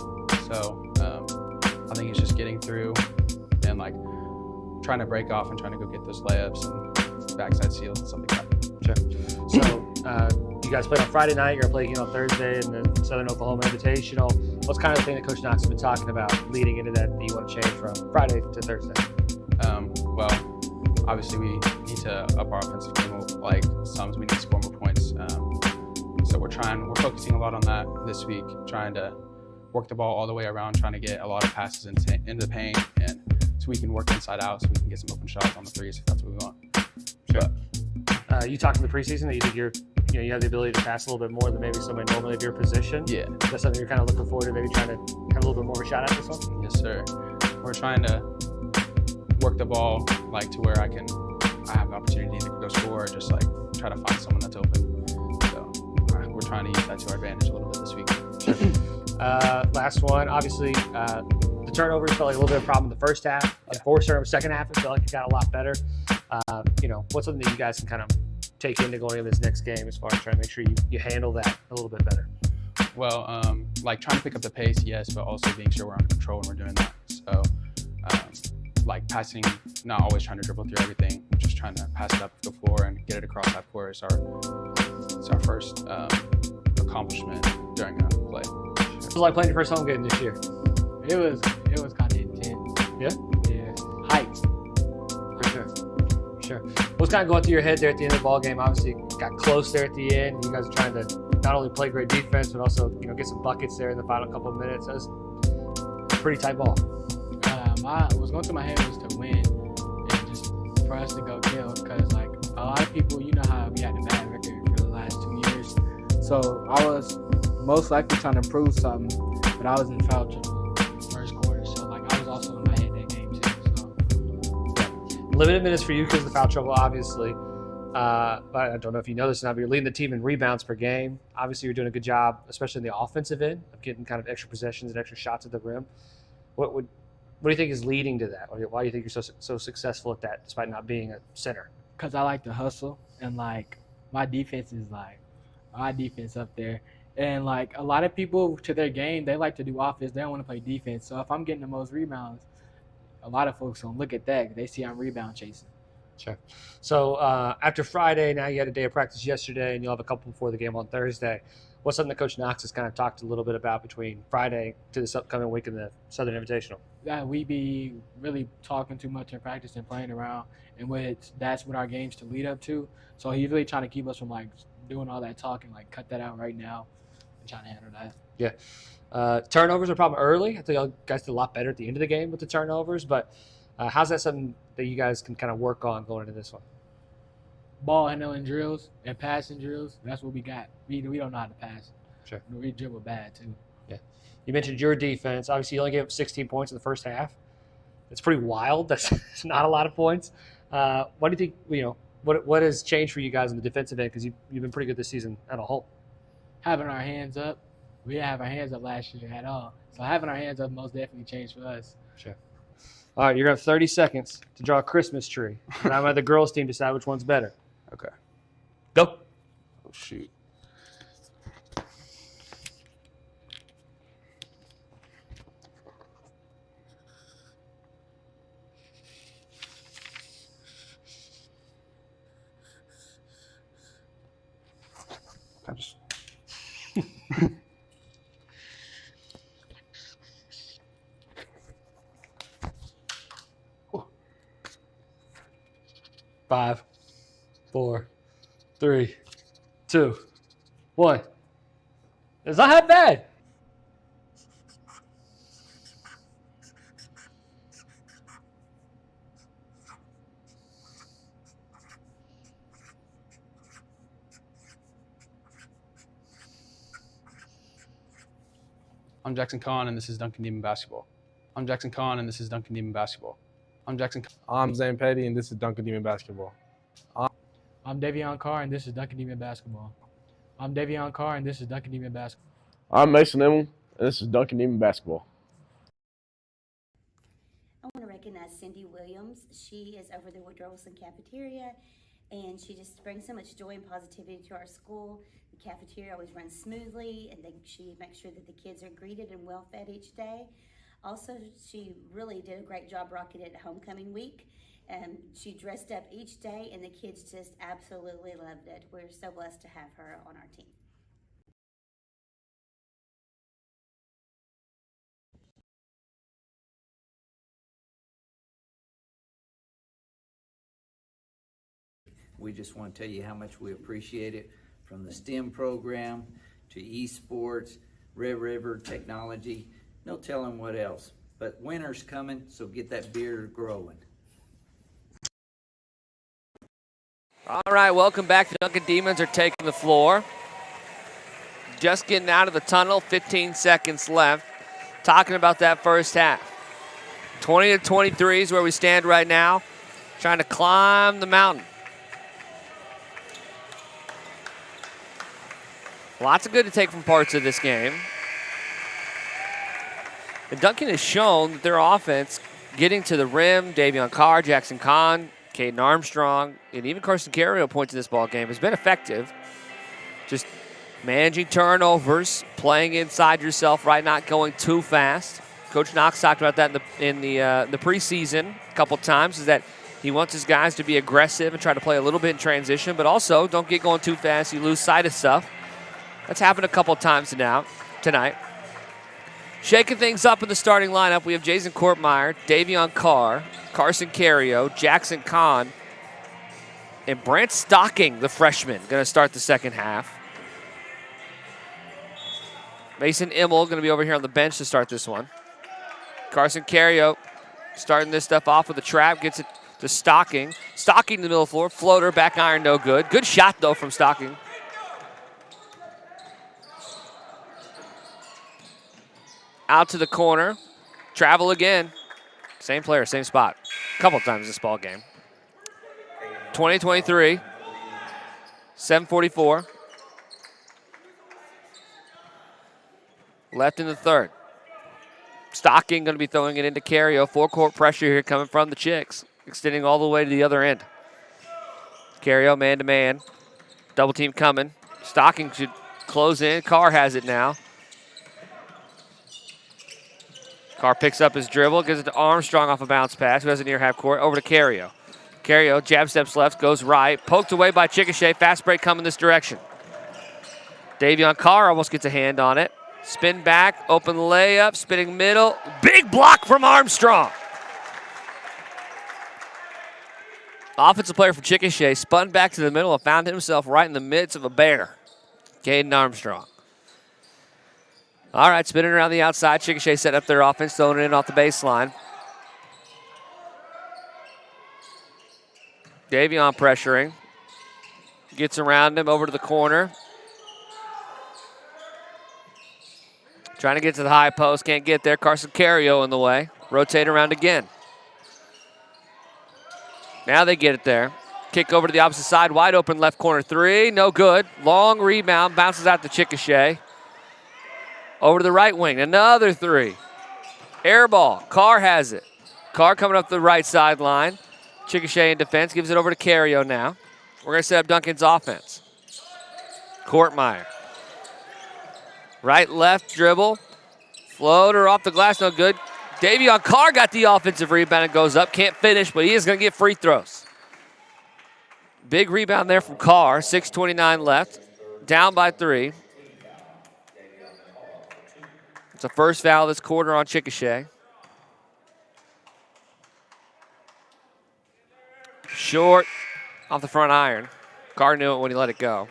Speaker 7: So I think it's just getting through and like trying to break off and trying to go get those layups and backside seals and stuff like that.
Speaker 1: Sure. So you guys played on Friday night. You're going to play again on Thursday in the Southern Oklahoma Invitational. What's kind of the thing that Coach Knox has been talking about leading into that you want to change from Friday to Thursday?
Speaker 7: Well, obviously we need to up our offensive game. Like we need to score more points. So we're focusing a lot on that this week, trying to work the ball all the way around, trying to get a lot of passes into the paint, and so we can work inside out, so we can get some open shots on the threes if that's what we want.
Speaker 1: Sure. You talked in the preseason that you think you have the ability to pass a little bit more than maybe somebody normally of your position.
Speaker 7: Yeah.
Speaker 1: Is that something you're kind of looking forward to, maybe trying to have a little bit more of a shot at this one?
Speaker 7: Yes, sir. We're trying to work the ball like to where I have the opportunity to go score, or just like try to find someone that's open. So we're trying to use that to our advantage a little bit this week.
Speaker 1: Last one, obviously, the turnovers felt like a little bit of a problem in the first half. Unfortunately, in the second half, it felt like it got a lot better. What's something that you guys can kind of take into going into this next game as far as trying to make sure you handle that a little bit better?
Speaker 7: Well, like trying to pick up the pace, yes, but also being sure we're under control when we're doing that. So, like passing, not always trying to dribble through everything, just trying to pass it up the floor and get it across that court is our first accomplishment during a play.
Speaker 1: It was like playing your first home game this year.
Speaker 8: It was kind of intense.
Speaker 1: Yeah?
Speaker 8: Yeah. Hype.
Speaker 1: For sure. What's kind of going through your head there at the end of the ball game? Obviously, got close there at the end. You guys are trying to not only play great defense, but also get some buckets there in the final couple of minutes. That was a pretty tight ball.
Speaker 8: What was going through my head was to win and just for us to go kill, because like a lot of people, you know how we had a bad record for the last 2 years. So I was most likely trying to prove something, but I was in foul trouble first quarter. So like I was also in my head that game too. So
Speaker 1: Limited minutes for you because of the foul trouble, obviously. But I don't know if you know this or not, but you're leading the team in rebounds per game. Obviously, you're doing a good job, especially in the offensive end, of getting kind of extra possessions and extra shots at the rim. What do you think is leading to that? Why do you think you're so successful at that, despite not being a center?
Speaker 8: because I like to hustle, and like my defense is like my defense up there. And like a lot of people to their game, they like to do offense. They don't want to play defense. So if I'm getting the most rebounds, a lot of folks gonna look at that. They see I'm rebound chasing.
Speaker 1: Sure. So after Friday, now you had a day of practice yesterday, and you'll have a couple before the game on Thursday. what's something that Coach Knox has kind of talked a little bit about between Friday to this upcoming week in the Southern Invitational?
Speaker 8: That we be really talking too much in practice and playing around, and that's what our games to lead up to. So he's really trying to keep us from like doing all that talking, like cut that out right now, and trying to handle that.
Speaker 1: Yeah. Turnovers are probably early. I think you guys did a lot better at the end of the game with the turnovers, but how's that something that you guys can kind of work on going into this one?
Speaker 8: Ball handling drills and passing drills. That's what we got. We don't know how to pass.
Speaker 1: Sure.
Speaker 8: We dribble bad too.
Speaker 1: Yeah. You mentioned your defense. Obviously, you only gave up 16 points in the first half. It's pretty wild. That's not a lot of points. What do you think? What has changed for you guys on the defensive end? Because you've been pretty good this season at a whole.
Speaker 8: Having our hands up. We didn't have our hands up last year at all. So having our hands up most definitely changed for us.
Speaker 1: Sure. All right, you're going to have 30 seconds to draw a Christmas tree. And I'm going to have the girls' team decide which one's better.
Speaker 7: Okay.
Speaker 1: Go.
Speaker 7: Oh, shoot. I just...
Speaker 1: 5, 4, 3, 2, 1. It's not that bad.
Speaker 7: I'm Jackson Kahn, and this is Duncan Demon Basketball. I'm Jackson Kahn, and this is Duncan Demon Basketball.
Speaker 9: I'm Zane Petty, and this is Duncan Demon Basketball.
Speaker 8: I'm Davion Carr, and this is Duncan Demon Basketball. I'm Davion Carr, and this is Duncan Demon Basketball.
Speaker 9: I'm Mason Emmel, and this is Duncan Demon Basketball.
Speaker 10: I want to recognize Cindy Williams. She is over the Woodrow-Wilson cafeteria, and she just brings so much joy and positivity to our school. The cafeteria always runs smoothly, and she makes sure that the kids are greeted and well fed each day. Also, she really did a great job rocking it at homecoming week. She dressed up each day, and the kids just absolutely loved it. We're so blessed to have her on our team.
Speaker 2: We just want to tell you how much we appreciate it, from the STEM program to esports, Red River technology, no telling what else. But winter's coming, so get that beard growing.
Speaker 1: All right, welcome back. The Duncan Demons are taking the floor. Just getting out of the tunnel, 15 seconds left. Talking about that first half. 20-23 is where we stand right now, trying to climb the mountain. Lots of good to take from parts of this game. And Duncan has shown that their offense, getting to the rim, Davion Carr, Jackson Kahn, Caden Armstrong, and even Carson Carrier points in this ball game, has been effective. Just managing turnovers, playing inside yourself, right, not going too fast. Coach Knox talked about that in the preseason a couple times, is that he wants his guys to be aggressive and try to play a little bit in transition, but also don't get going too fast. You lose sight of stuff. That's happened a couple times tonight. Shaking things up in the starting lineup, we have Jason Kortmeyer, Davion Carr, Carson Carrio, Jackson Kahn, and Brant Stocking, the freshman, going to start the second half. Mason Immel going to be over here on the bench to start this one. Carson Carrio starting this stuff off with a trap, gets it to Stocking. Stocking in the middle of the floor, floater, back iron, no good. Good shot, though, from Stocking. Out to the corner, travel again. Same player, same spot. A couple times this ball game. 20-23, 7:44. Left in the third. Stocking going to be throwing it into Carrio. Four-court pressure here coming from the Chicks, extending all the way to the other end. Carrio man-to-man. Double team coming. Stocking should close in. Carr has it now. Carr picks up his dribble, gives it to Armstrong off a bounce pass, who has it near half court, over to Carrio. Carrio, jab steps left, goes right, poked away by Chickasha. Fast break coming this direction. Davion Carr almost gets a hand on it. Spin back, open layup, spinning middle. Big block from Armstrong. Offensive player for Chickasha spun back to the middle and found himself right in the midst of a bear. Caden Armstrong. All right, spinning around the outside. Chickasha setting up their offense, throwing it in off the baseline. Davion pressuring. Gets around him over to the corner. Trying to get to the high post, can't get there. Carson Cario in the way. Rotate around again. Now they get it there. Kick over to the opposite side, wide open left corner three, no good. Long rebound, bounces out to Chickasha. Over to the right wing, another three. Air ball, Carr has it. Carr coming up the right sideline. Chickasha in defense, gives it over to Cario now. We're gonna set up Duncan's offense. Courtmeyer. Right, left dribble. Floater off the glass, no good. Davion Carr got the offensive rebound and goes up. Can't finish, but he is going to get free throws. Big rebound there from Carr. 6:29 left. Down by 3. It's a first foul this quarter on Chickasha. Short off the front iron. Carr knew it when he let it go.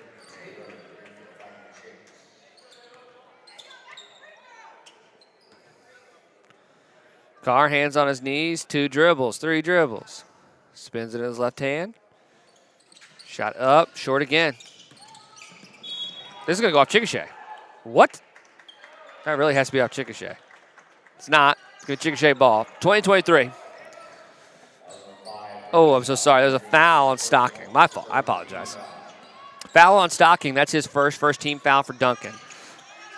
Speaker 1: Carr, hands on his knees, 2 dribbles, 3 dribbles. Spins it in his left hand. Shot up, short again. This is going to go off Chickasha. What? That really has to be off Chickasha. It's not. It's good Chickasha ball. 20-23. Oh, I'm so sorry. There's a foul on Stocking. My fault. I apologize. Foul on Stocking. That's his first team foul for Duncan.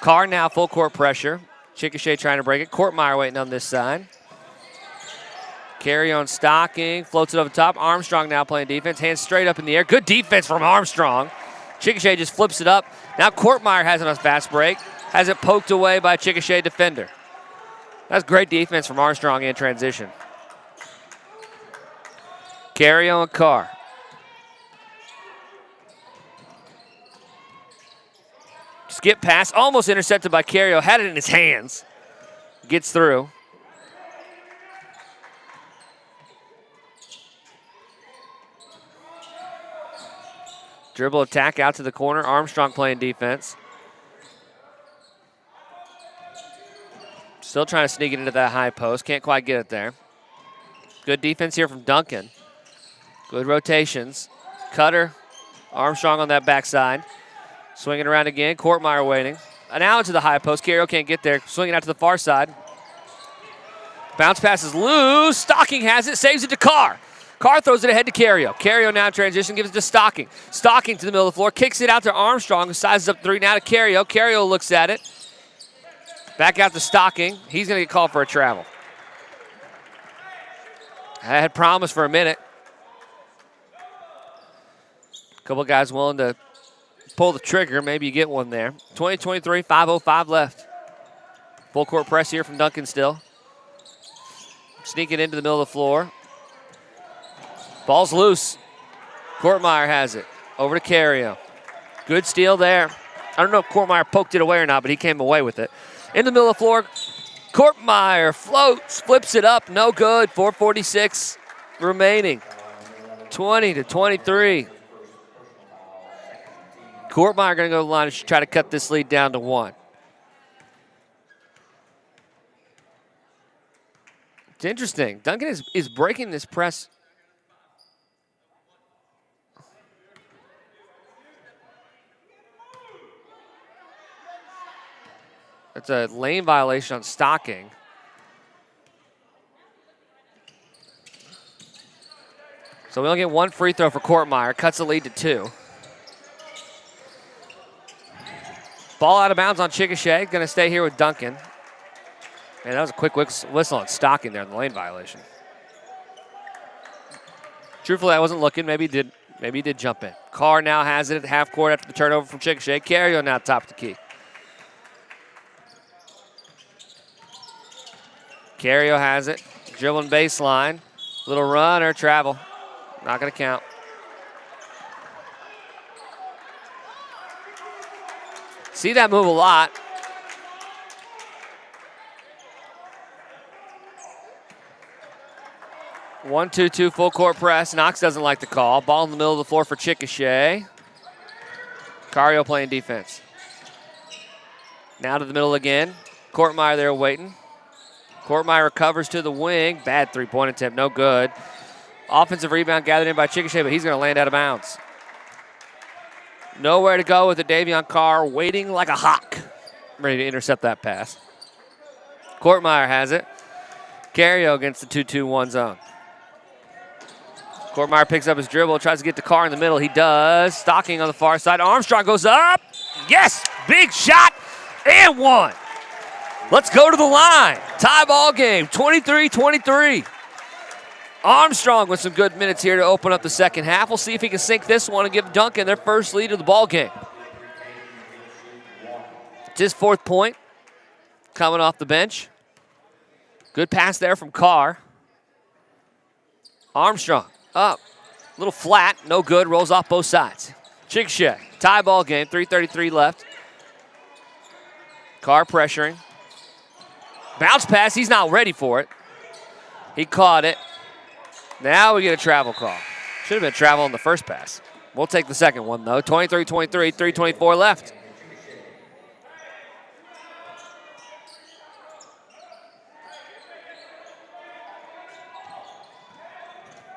Speaker 1: Carr now full court pressure. Chickasha trying to break it. Courtmeyer waiting on this side. Carry on Stocking, floats it over the top. Armstrong now playing defense, hands straight up in the air. Good defense from Armstrong. Chickasha just flips it up. Now Courtmeyer has it on a fast break. Has it poked away by a Chickasha defender. That's great defense from Armstrong in transition. Carry on Carr. Skip pass, almost intercepted by Cario. Had it in his hands. Gets through. Dribble attack out to the corner. Armstrong playing defense. Still trying to sneak it into that high post. Can't quite get it there. Good defense here from Duncan. Good rotations. Cutter. Armstrong on that backside. Swinging around again. Courtmeyer waiting. Now into the high post. Cario can't get there. Swinging out to the far side. Bounce pass is loose. Stocking has it. Saves it to Carr. Carr throws it ahead to Cario. Cario now in transition, gives it to Stocking. Stocking to the middle of the floor, kicks it out to Armstrong, who sizes up 3 now to Cario. Cario looks at it. Back out to Stocking. He's going to get called for a travel. I had promised for a minute. A couple guys willing to pull the trigger. Maybe you get one there. 20-23, 5:05 left. Full court press here from Duncan still. Sneaking into the middle of the floor. Ball's loose. Courtmeyer has it. Over to Cario. Good steal there. I don't know if Courtmeyer poked it away or not, but he came away with it. In the middle of the floor, Courtmeyer floats, flips it up. No good. 4:46 remaining. 20-23. Courtmeyer going to go to the line and try to cut this lead down to 1. It's interesting. Duncan is breaking this press. It's a lane violation on Stocking. So we only get 1 free throw for Courtmeyer. Cuts the lead to 2. Ball out of bounds on Chickasha. Going to stay here with Duncan. Man, that was a quick whistle on Stocking there in the lane violation. Truthfully, I wasn't looking. Maybe he did jump in. Carr now has it at half court after the turnover from Chickasha. Cario now top of the key. Cario has it. Dribbling baseline. Little run or travel. Not going to count. See that move a lot. One, two, two, full court press. Knox doesn't like the call. Ball in the middle of the floor for Chickasha. Cario playing defense. Now to the middle again. Courtmeyer there waiting. Courtmeyer recovers to the wing. Bad three-point attempt, no good. Offensive rebound gathered in by Chickasha, but he's going to land out of bounds. Nowhere to go with it. Davion Carr waiting like a hawk. Ready to intercept that pass. Courtmeyer has it. Cario against the 2-2-1 zone. Courtmeyer picks up his dribble, tries to get to Carr in the middle. He does. Stocking on the far side. Armstrong goes up. Yes, big shot and one. Let's go to the line. Tie ball game, 23-23. Armstrong with some good minutes here to open up the second half. We'll see if he can sink this one and give Duncan their first lead of the ball game. It's his 4th point coming off the bench. Good pass there from Carr. Armstrong up. A little flat, no good, rolls off both sides. Chickasha, tie ball game, 3:33 left. Carr pressuring. Bounce pass, he's not ready for it. He caught it. Now we get a travel call. Should have been travel on the first pass. We'll take the second one, though. 23-23, 3:24 left.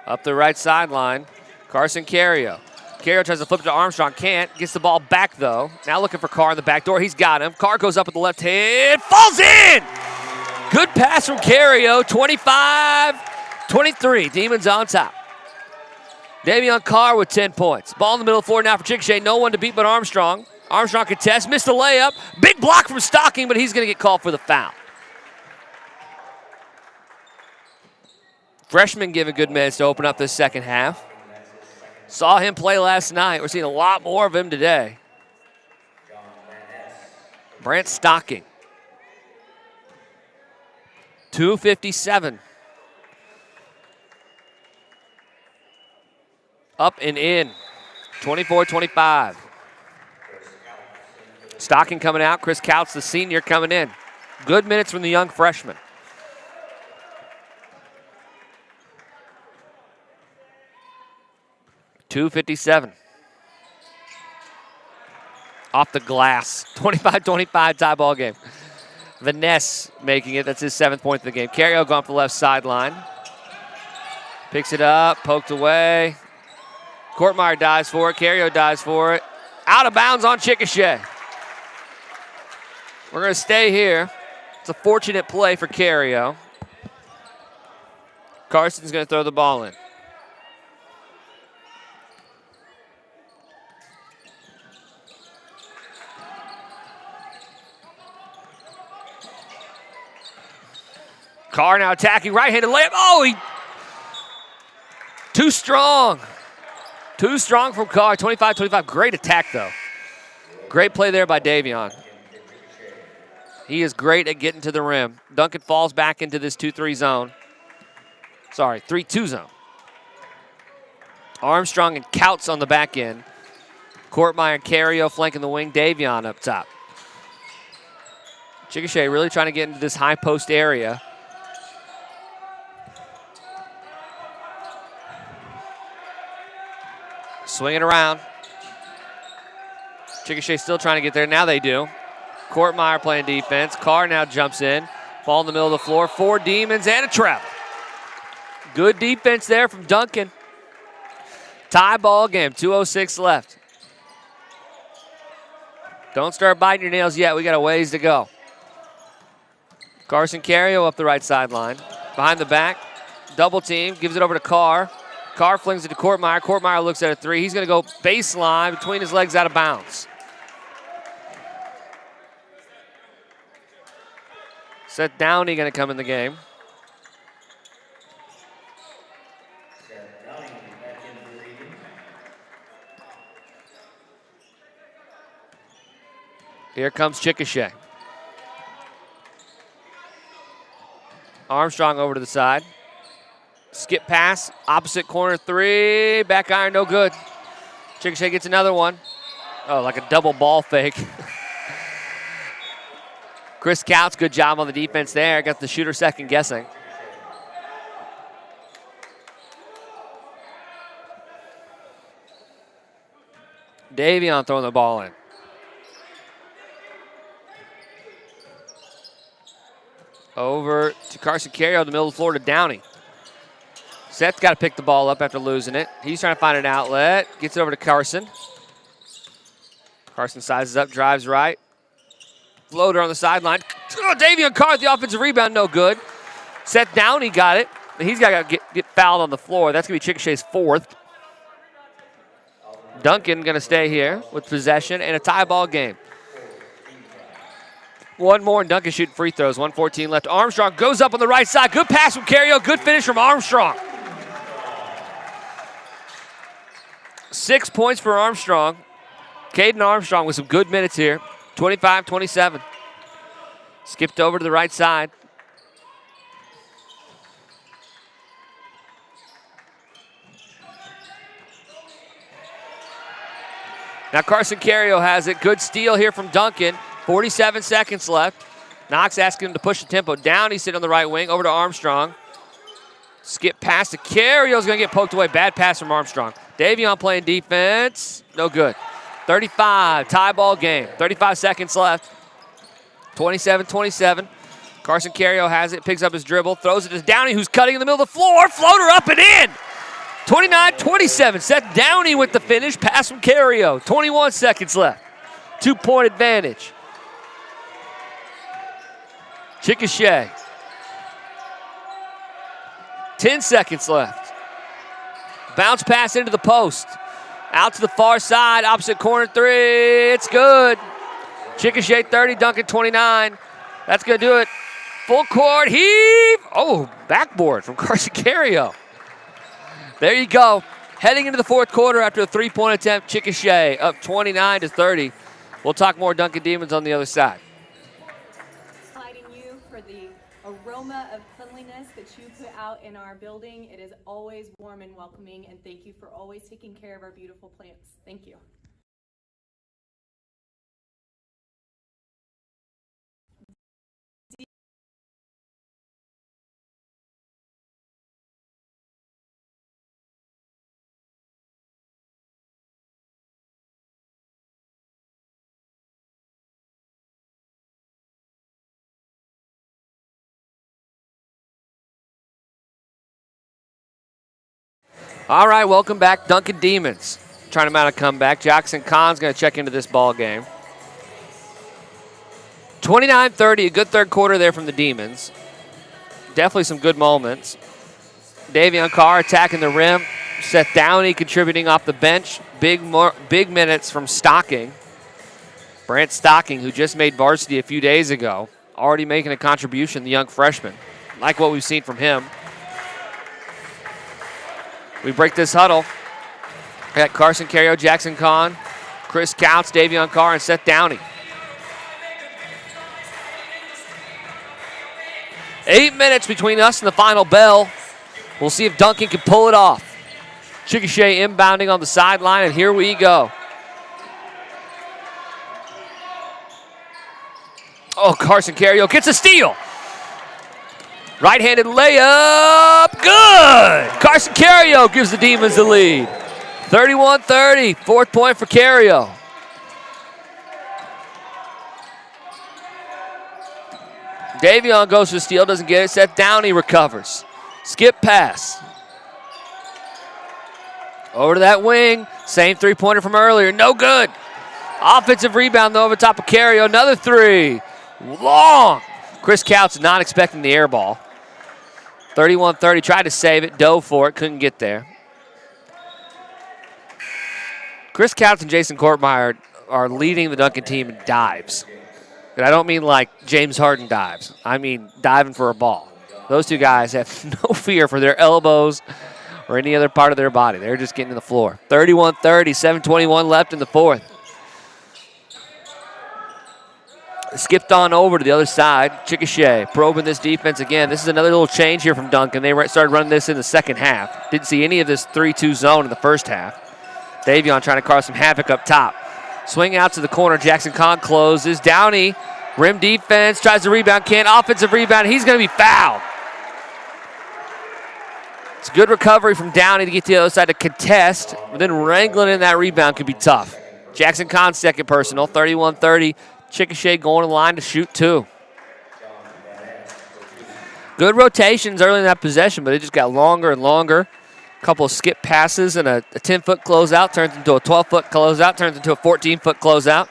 Speaker 1: Up the right sideline, Carson Cario. Cario tries to flip it to Armstrong, can't. Gets the ball back, though. Now looking for Carr in the back door. He's got him. Carr goes up with the left hand. Falls in! Good pass from Cario. 25-23. Demons on top. Davion Carr with 10 points. Ball in the middle of the floor now for Chickasha. No one to beat but Armstrong. Armstrong contests. Missed the layup. Big block from Stocking, but he's going to get called for the foul. Freshman given good minutes to open up this second half. Saw him play last night. We're seeing a lot more of him today. Brant Stocking. 2:57. Up and in. 24-25. Stocking coming out. Chris Couch, the senior, coming in. Good minutes from the young freshman. .257. Off the glass. 25-25 tie ball game. Vaness making it. That's his 7th point of the game. Cario going up the left sideline. Picks it up. Poked away. Courtmeyer dives for it. Cario dives for it. Out of bounds on Chickasha. We're going to stay here. It's a fortunate play for Cario. Carson's going to throw the ball in. Carr now attacking, right-handed layup. Oh, too strong. Too strong from Carr, 25-25. Great attack, though. Great play there by Davion. He is great at getting to the rim. Duncan falls back into this 2-3 zone. Sorry, 3-2 zone. Armstrong and Couts on the back end. Courtmeyer and Cario flanking the wing. Davion up top. Chickasha really trying to get into this high post area. Swing it around. Chickasha still trying to get there. Now they do. Courtmeyer playing defense. Carr now jumps in. Ball in the middle of the floor. 4 Demons and a travel. Good defense there from Duncan. Tie ball game. 2:06 left. Don't start biting your nails yet. We got a ways to go. Carson Cario up the right sideline. Behind the back. Double team. Gives it over to Carr. Carr flings it to Courtmeyer. Courtmeyer looks at a 3. He's going to go baseline between his legs out of bounds. Seth Downey going to come in the game. Here comes Chickasha. Armstrong over to the side. Skip pass, opposite corner 3, back iron, no good. Chickasha gets another one. Oh, like a double ball fake. Chris Couch, good job on the defense there. Got the shooter second guessing. Davion throwing the ball in. Over to Carson Carrier in the middle of the floor to Downey. Seth's got to pick the ball up after losing it. He's trying to find an outlet. Gets it over to Carson. Carson sizes up, drives right. Floater on the sideline. Oh, Davion Carr with the offensive rebound, no good. Seth Downey got it. He's got to get fouled on the floor. That's going to be Chickasha's fourth. Duncan going to stay here with possession and a tie ball game. One more and Duncan shooting free throws. 1:14 left. Armstrong goes up on the right side. Good pass from Carrier. Good finish from Armstrong. 6 points for Armstrong. Caden Armstrong with some good minutes here. 25-27. Skipped over to the right side. Now Carson Carrier has it. Good steal here from Duncan. 47 seconds left. Knox asking him to push the tempo down. He's sitting on the right wing. Over to Armstrong. Skip pass to Carrio's going to get poked away. Bad pass from Armstrong. Davion playing defense. No good. 35, tie ball game. 35 seconds left. 27-27. Carson Carrier has it. Picks up his dribble. Throws it to Downey, who's cutting in the middle of the floor. Floater up and in. 29-27. Seth Downey with the finish. Pass from Carrier. 21 seconds left. 2-point advantage. Chickasha. 10 seconds left. Bounce pass into the post. Out to the far side, opposite corner three. It's good. Chickasha 30, Duncan 29. That's going to do it. Full court heave. Oh, backboard from Carson Carrier. There you go. Heading into the fourth quarter after a three-point attempt, Chickasha up 29-30. We'll talk more Duncan Demons on the other side.
Speaker 3: Highlighting you for the aroma of cleanliness that you put out in our building. It is always warm and welcoming, and thank you for always taking care of our beautiful plants. Thank you.
Speaker 1: All right, welcome back, Duncan Demons. Trying to mount a comeback. Jackson Kahn's going to check into this ball game. 29-30, a good third quarter there from the Demons. Definitely some good moments. Davion Carr attacking the rim. Seth Downey contributing off the bench. Big minutes from Stocking. Brant Stocking, who just made varsity a few days ago, already making a contribution, the young freshman. Like what we've seen from him. We break this huddle. We got Carson Carrier, Jackson Kahn, Chris Couch, Davion Carr, and Seth Downey. 8 minutes between us and the final bell. We'll see if Duncan can pull it off. Chickasha inbounding on the sideline, and here we go. Oh, Carson Carrier gets a steal. Right-handed layup, good! Carson Carrier gives the Demons the lead. 31-30, fourth point for Carrier. Davion goes for the steal, doesn't get it. Seth Downey recovers. Skip pass. Over to that wing. Same three-pointer from earlier, no good. Offensive rebound though over top of Carrier. Another three. Long. Chris Couch not expecting the air ball. 31-30, tried to save it, dove for it, couldn't get there. Chris Couch and Jason Kortmeyer are leading the Duncan team in dives. And I don't mean like James Harden dives. I mean diving for a ball. Those two guys have no fear for their elbows or any other part of their body. They're just getting to the floor. 31-30, 7:21 left in the fourth. Skipped on over to the other side. Chickasha probing this defense again. This is another little change here from Duncan. They started running this in the second half. Didn't see any of this 3-2 zone in the first half. Davion trying to cause some havoc up top. Swing out to the corner. Jackson Kahn closes. Downey Rim defense, tries to rebound, can't. Offensive rebound, he's going to be fouled. It's a good recovery from Downey to get to the other side to contest, but then wrangling in that rebound could be tough. Jackson Kahn's second personal, 31-30. Chickasha going to the line to shoot 2. Good rotations early in that possession, but it just got longer and longer. A couple of skip passes and a 10-foot closeout turns into a 12-foot closeout, turns into a 14-foot closeout.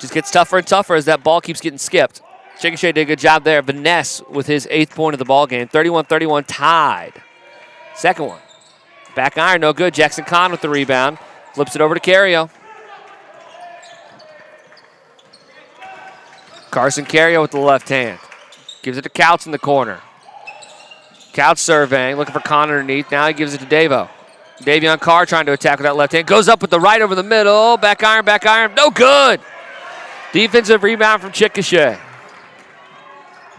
Speaker 1: Just gets tougher and tougher as that ball keeps getting skipped. Chickasha did a good job there. Vaness with his 8th point of the ball game. 31-31 tied. Second one. Back iron, no good. Jackson Kahn with the rebound. Flips it over to Cario. Carson Cario with the left hand. Gives it to Couch in the corner. Couch surveying, looking for Kahn underneath. Now he gives it to Davo. Davion Carr trying to attack with that left hand. Goes up with the right over the middle. Back iron. No good. Defensive rebound from Chickasha.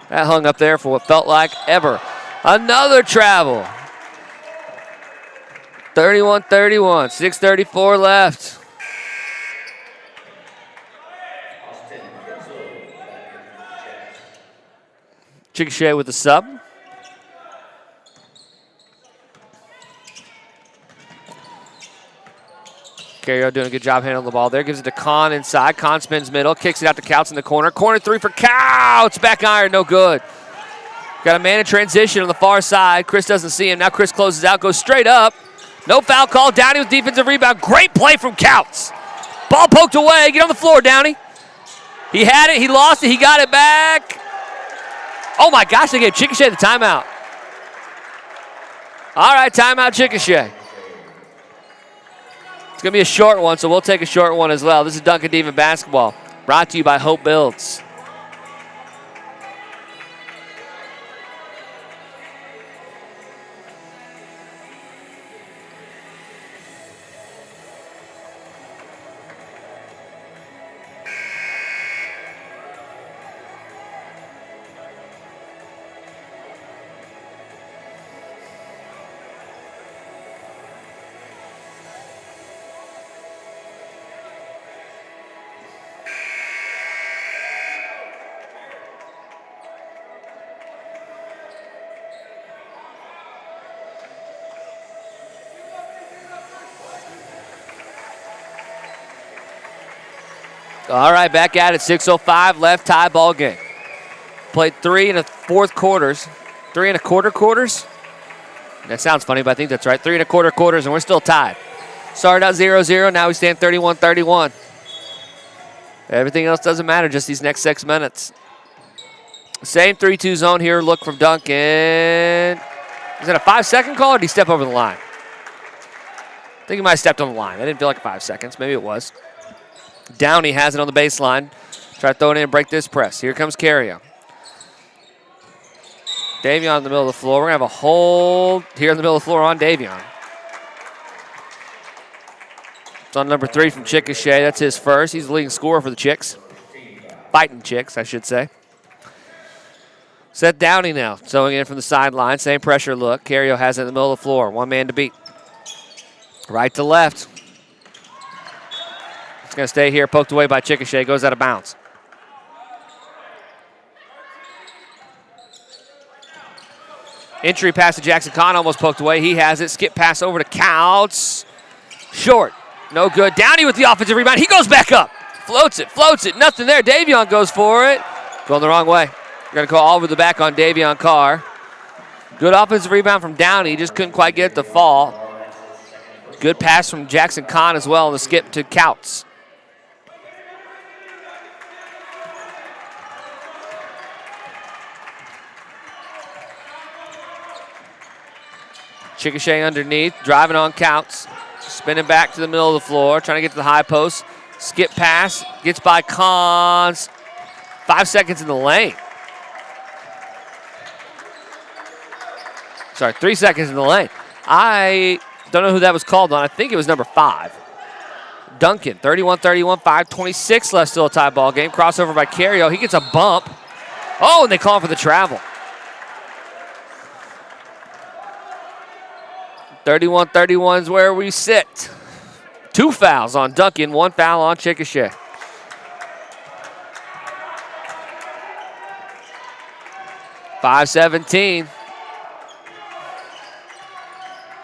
Speaker 1: That hung up there for what felt like ever. Another travel. 31-31, 6:34 left. Chickasha with the sub. Cario doing a good job handling the ball there. Gives it to Kahn inside. Kahn spins middle. Kicks it out to Couch in the corner. Corner 3 for Couch. Back iron, no good. Got a man in transition on the far side. Chris doesn't see him. Now Chris closes out. Goes straight up. No foul call. Downey with defensive rebound. Great play from Couch. Ball poked away. Get on the floor, Downey. He had it. He lost it. He got it back. Oh, my gosh. They gave Chickasha the timeout. All right, timeout Chickasha. It's going to be a short one, so we'll take a short one as well. This is Duncan Demon Basketball, brought to you by Hope Builds. All right, back at it. 6:05 left, tie ball game. Played 3 1/4 quarters. 3 1/4 quarters? That sounds funny, but I think that's right. 3 1/4 quarters, and we're still tied. Started out 0-0. Now we stand 31-31. Everything else doesn't matter, just these next 6 minutes. Same 3-2 zone here. Look from Duncan. Is that a 5-second call, or did he step over the line? I think he might have stepped on the line. That didn't feel like 5 seconds. Maybe it was. Downey has it on the baseline. Try to throw it in and break this press. Here comes Cario. Davion in the middle of the floor. We're going to have a hold here in the middle of the floor on Davion. It's on number 3 from Chickasha. That's his first. He's the leading scorer for the Chicks. Fighting Chicks, I should say. Seth Downey now. Throwing in from the sideline. Same pressure look. Cario has it in the middle of the floor. One man to beat. Right to left. It's going to stay here, poked away by Chickasha, goes out of bounds. Entry pass to Jackson Kahn, almost poked away. He has it. Skip pass over to Couch. Short. No good. Downey with the offensive rebound. He goes back up. Floats it. Nothing there. Davion goes for it. Going the wrong way. We're going to call all over the back on Davion Carr. Good offensive rebound from Downey. Just couldn't quite get it to fall. Good pass from Jackson Kahn as well on the skip to Couch. Chickasha underneath, driving on Couch. Spinning back to the middle of the floor, trying to get to the high post. Skip pass, gets by Cons. 5 seconds in the lane. Sorry, 3 seconds in the lane. I don't know who that was called on. I think it was number 5. Duncan, 31-31, 5:26 left, still a tie ball game. Crossover by Cario. He gets a bump. Oh, and they call for the travel. 31-31 is where we sit. 2 fouls on Duncan, 1 foul on Chickasha. 5-17.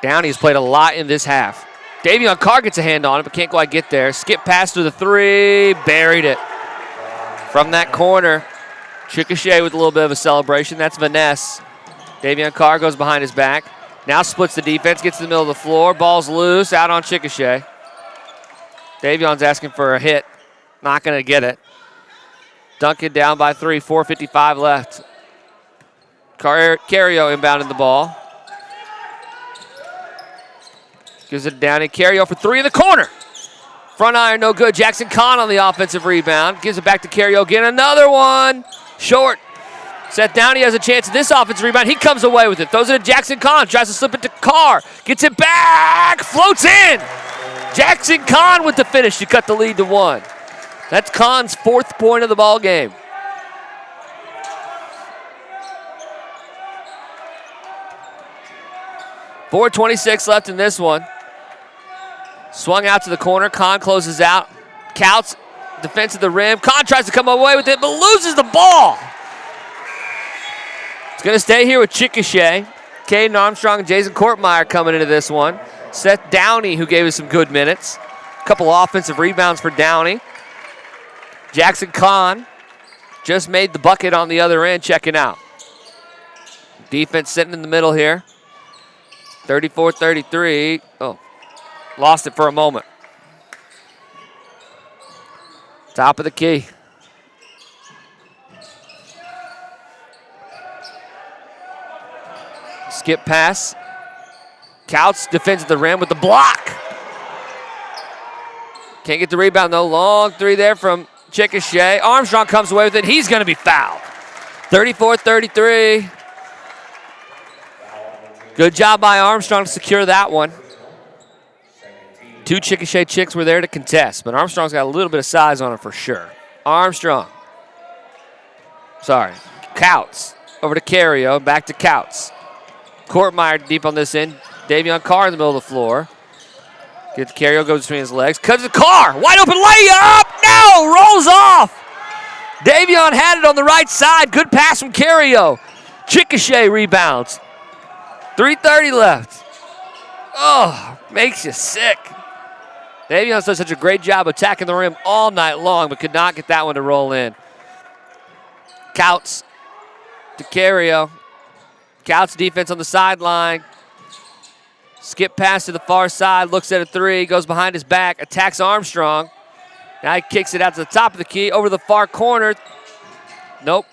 Speaker 1: Downey's played a lot in this half. Davion Carr gets a hand on it, but can't quite get there. Skip pass to the three, buried it. From that corner, Chickasha with a little bit of a celebration. That's Vanessa. Davion Carr goes behind his back. Now splits the defense, gets to the middle of the floor. Ball's loose, out on Chickasha. Davion's asking for a hit. Not going to get it. Duncan down by 3, 4:55 left. Carrio inbounding the ball. Gives it down and Carrio for 3 in the corner. Front iron, no good. Jackson Kahn on the offensive rebound. Gives it back to Carrio again. Another one. Short. Seth Downey has a chance at this offensive rebound. He comes away with it. Throws it to Jackson Kahn. Tries to slip it to Carr. Gets it back. Floats in. Jackson Kahn with the finish to cut the lead to 1. That's Kahn's 4th point of the ball game. .426 left in this one. Swung out to the corner. Kahn closes out. Couts, defense of the rim. Kahn tries to come away with it, but loses the ball. It's going to stay here with Chickasha. Caden Armstrong and Jason Kortmeyer coming into this one. Seth Downey, who gave us some good minutes. A couple offensive rebounds for Downey. Jackson Kahn just made the bucket on the other end, checking out. Defense sitting in the middle here. 34-33. Oh, lost it for a moment. Top of the key. Skip pass. Couts defends the rim with the block. Can't get the rebound though. Long 3 there from Chickasha. Armstrong comes away with it. He's going to be fouled. 34-33. Good job by Armstrong to secure that one. 2 Chickasha Chicks were there to contest, but Armstrong's got a little bit of size on him for sure. Armstrong. Sorry. Couts. Over to Carrio. Back to Couts. Kortmeyer deep on this end. Davion Carr in the middle of the floor. Gets Carrio, goes between his legs. Cuts the Carr. Wide open layup. No! Rolls off. Davion had it on the right side. Good pass from Carrio. Chickasha rebounds. 3:30 left. Oh, makes you sick. Davion's done such a great job attacking the rim all night long, but could not get that one to roll in. Couts to Carrio. Couts defense on the sideline. Skip pass to the far side, looks at a 3, goes behind his back, attacks Armstrong. Now he kicks it out to the top of the key, over the far corner. Nope.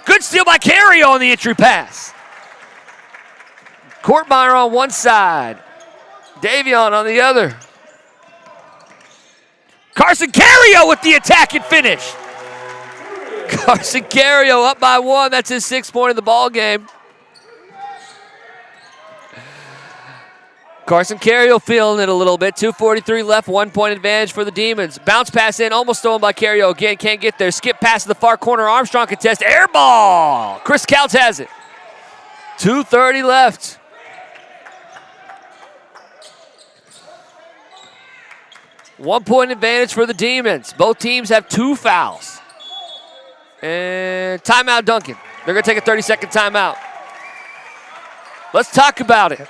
Speaker 1: Good steal by Carrio on the entry pass. Kortmeyer on one side. Davion on the other. Carson Carrio with the attack and finish. Carson Carrio up by 1. That's his 6th point of the ball game. Carson Carrio feeling it a little bit. 2:43 left, 1 point advantage for the Demons. Bounce pass in, almost stolen by Carrio again. Can't get there. Skip pass to the far corner. Armstrong contest. Air ball. Chris Couts has it. 2:30 left. One point advantage for the Demons. Both teams have 2 fouls. And timeout, Duncan. They're going to take a 30-second timeout. Let's talk about it.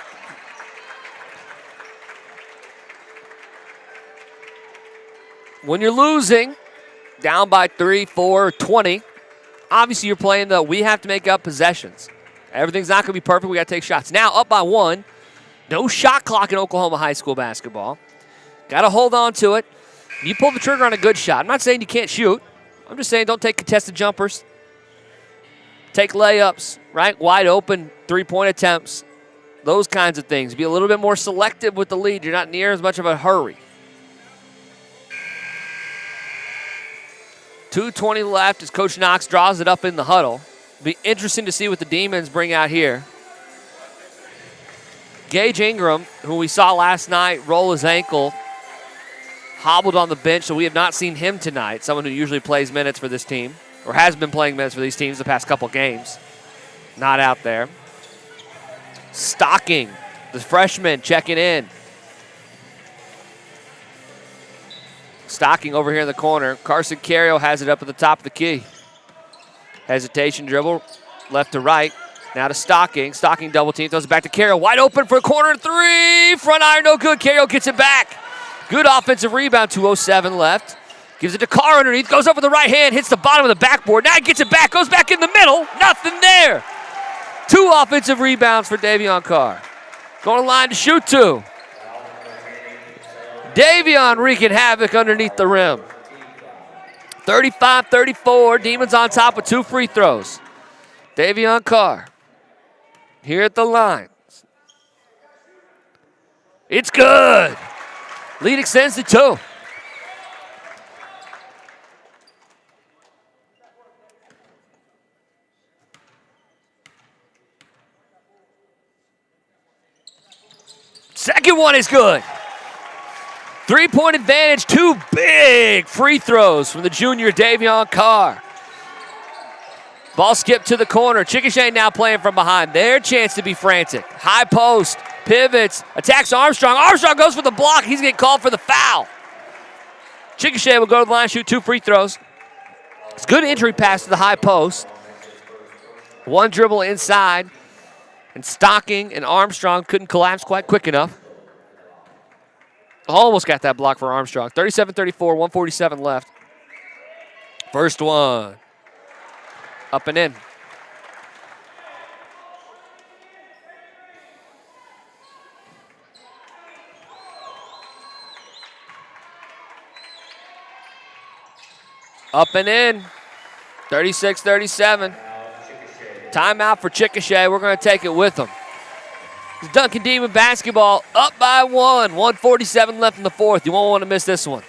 Speaker 1: When you're losing, down by 3, 4, 20, obviously you're playing the we have to make up possessions. Everything's not going to be perfect. We got to take shots. Now up by 1. No shot clock in Oklahoma high school basketball. Got to hold on to it. You pull the trigger on a good shot. I'm not saying you can't shoot. I'm just saying don't take contested jumpers. Take layups, right? Wide open 3-point attempts. Those kinds of things. Be a little bit more selective with the lead. You're not near as much of a hurry. 2:20 left as Coach Knox draws it up in the huddle. Be interesting to see what the Demons bring out here. Gage Ingram, who we saw last night roll his ankle, hobbled on the bench, so we have not seen him tonight. Someone who usually plays minutes for this team, or has been playing minutes for these teams the past couple games. Not out there. Stocking, the freshman, checking in. Stocking over here in the corner. Carson Carrio has it up at the top of the key. Hesitation dribble. Left to right. Now to Stocking. Stocking double team. Throws it back to Carroll. Wide open for corner three. Front iron, no good. Carroll gets it back. Good offensive rebound. 2:07 left. Gives it to Carr underneath. Goes over the right hand. Hits the bottom of the backboard. Now he gets it back. Goes back in the middle. Nothing there. 2 offensive rebounds for Davion Carr. Going to line to shoot 2. Davion wreaking havoc underneath the rim. 35-34. Demons on top with 2 free throws. Davion Carr here at the line. It's good. Lead extends to 2. Second one is good. 3-point advantage, 2 big free throws from the junior Davion Carr. Ball skipped to the corner. Chickasha now playing from behind. Their chance to be frantic. High post, pivots, attacks Armstrong. Armstrong goes for the block. He's getting called for the foul. Chickasha will go to the line, shoot 2 free throws. It's a good entry pass to the high post. 1 dribble inside. And Stocking and Armstrong couldn't collapse quite quick enough. Almost got that block for Armstrong. 37-34, 147 left. First one. Up and in. Up and in. 36-37. Timeout for Chickasha. We're going to take it with them. It's Duncan Demon basketball up by 1. 1:47 left in the fourth. You won't want to miss this one.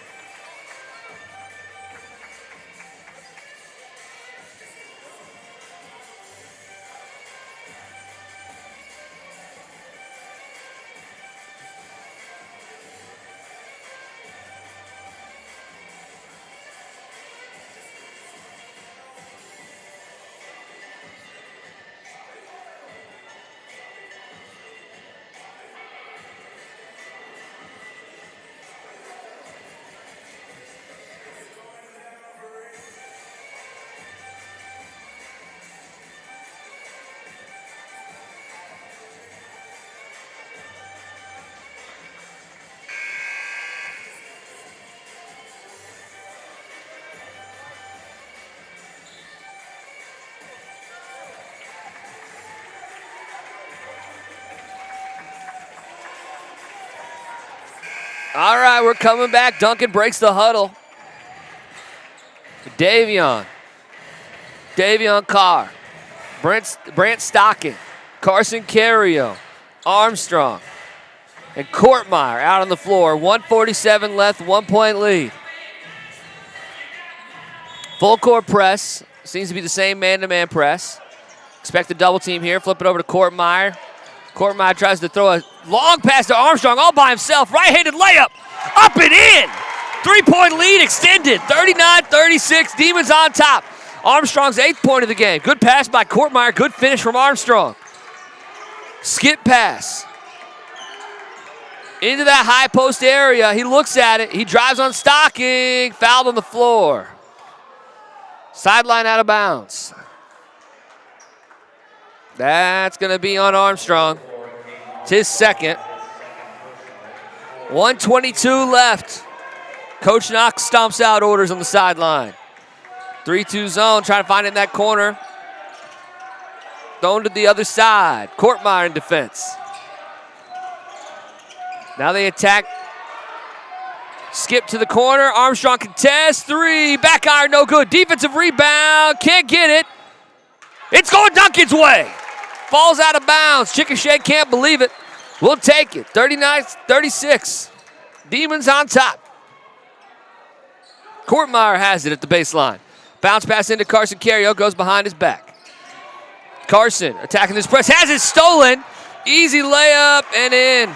Speaker 1: All right, we're coming back. Duncan breaks the huddle. Davion Carr. Brant Stocking. Carson Carrio. Armstrong. And Courtmeyer out on the floor. 1:47 left, 1-point lead. Full court press. Seems to be the same man-to-man press. Expect a double team here. Flip it over to Courtmeyer. Courtmeyer tries to throw a long pass to Armstrong all by himself. Right-handed layup. Up and in. 3-point lead extended. 39-36. Demons on top. Armstrong's 8th point of the game. Good pass by Courtmeyer. Good finish from Armstrong. Skip pass. Into that high post area. He looks at it. He drives on Stocking. Fouled on the floor. Sideline out of bounds. That's going to be on Armstrong. It's his second. 1:22 left. Coach Knox stomps out orders on the sideline. 3-2 zone, trying to find it in that corner. Thrown to the other side. Courtmeyer in defense. Now they attack. Skip to the corner. Armstrong contests. 3. Back iron, no good. Defensive rebound. Can't get it. It's going Duncan's way. Falls out of bounds. Chickasha can't believe it. We'll take it. 39-36. Demons on top. Courtmeyer has it at the baseline. Bounce pass into Carson Carrio. Goes behind his back. Carson attacking this press. Has it stolen. Easy layup and in.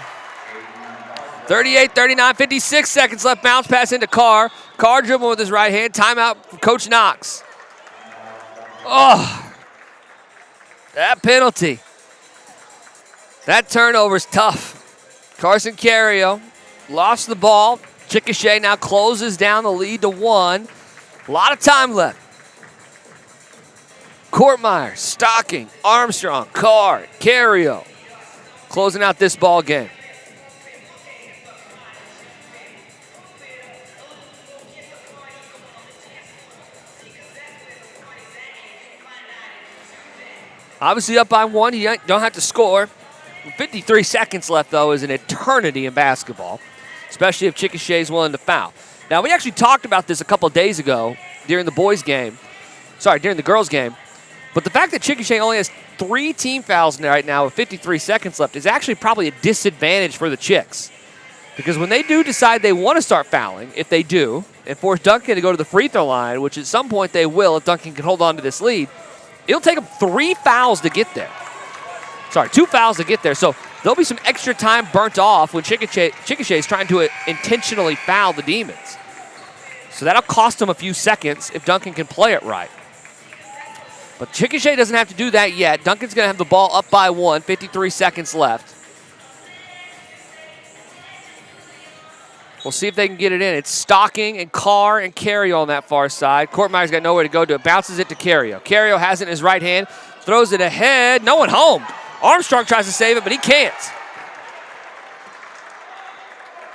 Speaker 1: 38-39. 56 seconds left. Bounce pass into Carr. Carr dribbling with his right hand. Timeout from Coach Knox. Oh. That penalty. That turnover's tough. Carson Carrio lost the ball. Chickasha now closes down the lead to 1. A lot of time left. Courtmeyer, Stocking, Armstrong, Carr, Carrio, closing out this ball game. Obviously up by 1, you don't have to score. 53 seconds left, though, is an eternity in basketball, especially if Chickasha is willing to foul. Now, we actually talked about this a couple of days ago during the during the girls' game. But the fact that Chickasha only has 3 team fouls right now with 53 seconds left is actually probably a disadvantage for the Chicks. Because when they do decide they want to start fouling, if they do, and force Duncan to go to the free throw line, which at some point they will if Duncan can hold on to this lead, it'll take them 3 fouls to get there. 2 fouls to get there. So there'll be some extra time burnt off when Chickasha is trying to intentionally foul the Demons. So that'll cost them a few seconds if Duncan can play it right. But Chickasha doesn't have to do that yet. Duncan's going to have the ball up by 1, 53 seconds left. We'll see if they can get it in. It's Stocking and Carr and Carrio on that far side. Courtmeyer's got nowhere to go to it. Bounces it to Carrio. Carrio has it in his right hand. Throws it ahead. No one home. Armstrong tries to save it, but he can't.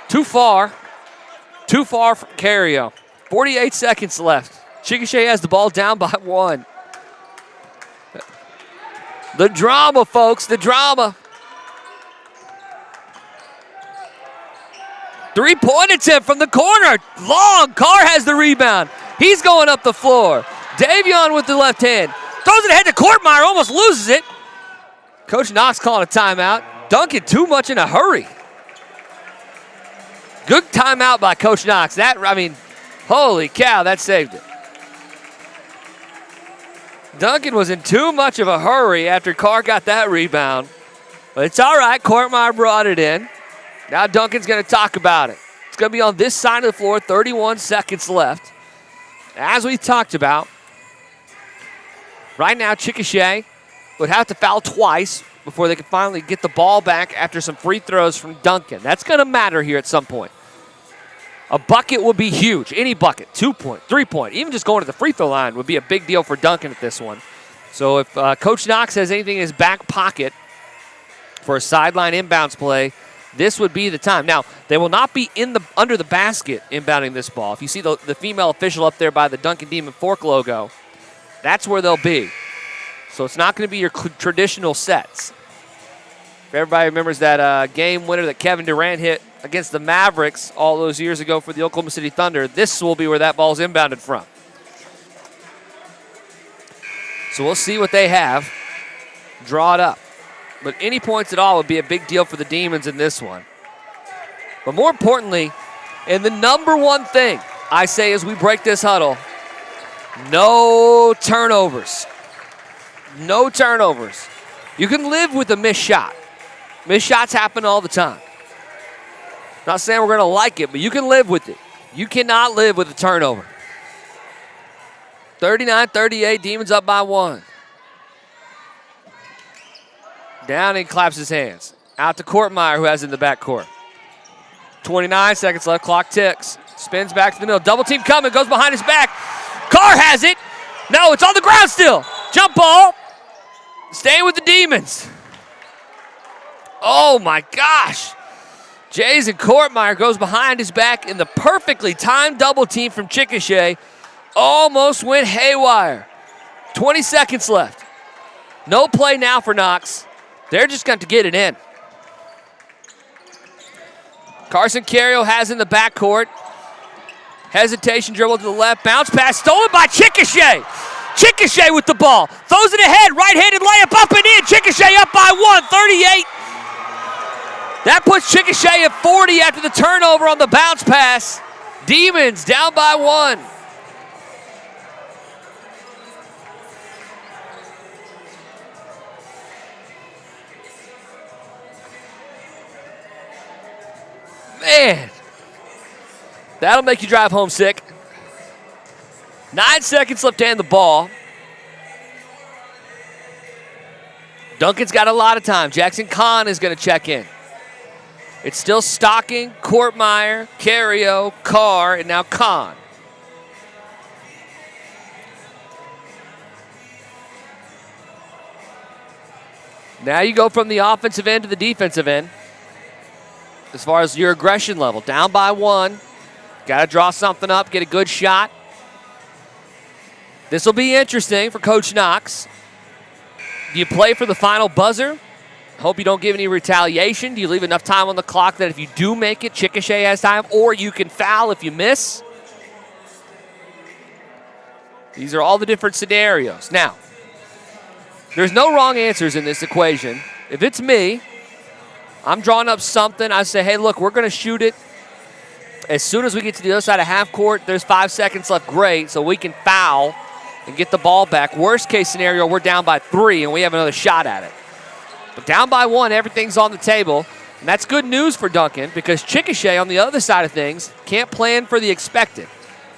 Speaker 1: Too far. Too far from Carrio. 48 seconds left. Chickasha has the ball down by 1. The drama, folks, the drama. 3-point attempt from the corner. Long. Carr has the rebound. He's going up the floor. Davion with the left hand. Throws it ahead to Courtmeyer. Almost loses it. Coach Knox calling a timeout. Duncan too much in a hurry. Good timeout by Coach Knox. Holy cow, that saved it. Duncan was in too much of a hurry after Carr got that rebound. But it's all right. Courtmeyer brought it in. Now Duncan's going to talk about it. It's going to be on this side of the floor, 31 seconds left. As we talked about, right now Chickasha would have to foul twice before they can finally get the ball back after some free throws from Duncan. That's going to matter here at some point. A bucket would be huge. Any bucket, 2-point, 3-point, even just going to the free throw line would be a big deal for Duncan at this one. So if Coach Knox has anything in his back pocket for a sideline inbounds play, this would be the time. Now, they will not be under the basket inbounding this ball. If you see the female official up there by the Duncan Demon Fork logo, that's where they'll be. So it's not going to be your traditional sets. If everybody remembers that game winner that Kevin Durant hit against the Mavericks all those years ago for the Oklahoma City Thunder, this will be where that ball's inbounded from. So we'll see what they have. Draw it up. But any points at all would be a big deal for the Demons in this one. But more importantly, and the number one thing I say as we break this huddle, no turnovers. No turnovers. You can live with a missed shot. Missed shots happen all the time. Not saying we're going to like it, but you can live with it. You cannot live with a turnover. 39-38, Demons up by 1. Down and claps his hands. Out to Courtmeyer, who has it in the backcourt. 29 seconds left, clock ticks. Spins back to the middle. Double team coming, goes behind his back. Carr has it. No, it's on the ground still. Jump ball. Staying with the Demons. Oh my gosh. Jason Courtmeyer goes behind his back in the perfectly timed double team from Chickasha. Almost went haywire. 20 seconds left. No play now for Knox. They're just going to get it in. Carson Carrio has in the backcourt. Hesitation dribble to the left. Bounce pass stolen by Chickasha. Chickasha with the ball. Throws it ahead. Right-handed layup up and in. Chickasha up by 1, 38. That puts Chickasha at 40 after the turnover on the bounce pass. Demons down by 1. Man, that'll make you drive homesick. 9 seconds left to hand the ball. Duncan's got a lot of time. Jackson Kahn is going to check in. It's still Stocking, Courtmeyer, Carrio, Carr, and now Kahn. Now you go from the offensive end to the defensive end as far as your aggression level. Down by 1. Got to draw something up, get a good shot. This will be interesting for Coach Knox. Do you play for the final buzzer? Hope you don't give any retaliation. Do you leave enough time on the clock that if you do make it, Chickasha has time, or you can foul if you miss? These are all the different scenarios. Now, there's no wrong answers in this equation. If it's me, I'm drawing up something. I say, hey, look, we're going to shoot it. As soon as we get to the other side of half court, there's 5 seconds left. Great, so we can foul and get the ball back. Worst case scenario, we're down by 3 and we have another shot at it. But down by 1, everything's on the table. And that's good news for Duncan because Chickasha on the other side of things can't plan for the expected.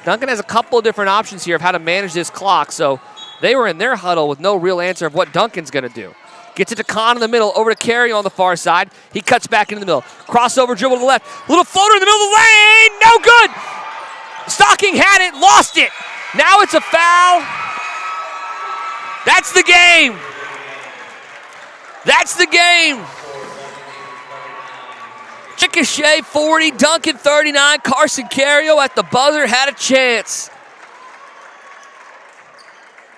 Speaker 1: Duncan has a couple of different options here of how to manage this clock. So they were in their huddle with no real answer of what Duncan's going to do. Gets it to Khan in the middle, over to Carey on the far side. He cuts back into the middle. Crossover dribble to the left. Little floater in the middle of the lane. No good. Stocking had it, lost it. Now it's a foul. That's the game. That's the game. Chickasha 40, Duncan 39. Carson Cario at the buzzer had a chance.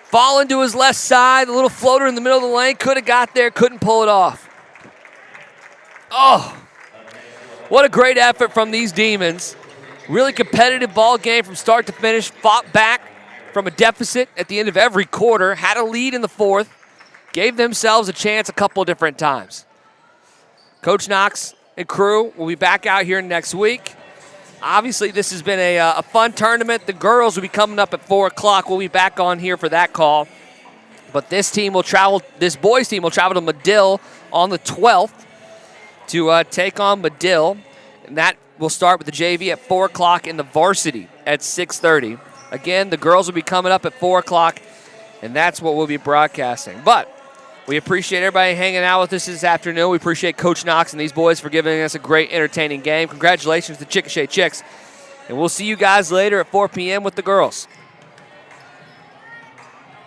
Speaker 1: Falling to his left side, a little floater in the middle of the lane. Could have got there, couldn't pull it off. Oh, what a great effort from these Demons. Really competitive ball game from start to finish. Fought back from a deficit at the end of every quarter. Had a lead in the 4th. Gave themselves a chance a couple different times. Coach Knox and crew will be back out here next week. Obviously, this has been a fun tournament. The girls will be coming up at 4 o'clock. We'll be back on here for that call. But this boys team will travel to Medill on the 12th to take on Medill. And that will start with the JV at 4 o'clock and the varsity at 6:30. Again, the girls will be coming up at 4 o'clock, and that's what we'll be broadcasting. But we appreciate everybody hanging out with us this afternoon. We appreciate Coach Knox and these boys for giving us a great, entertaining game. Congratulations to Chickasha Chicks. And we'll see you guys later at 4 p.m. with the girls.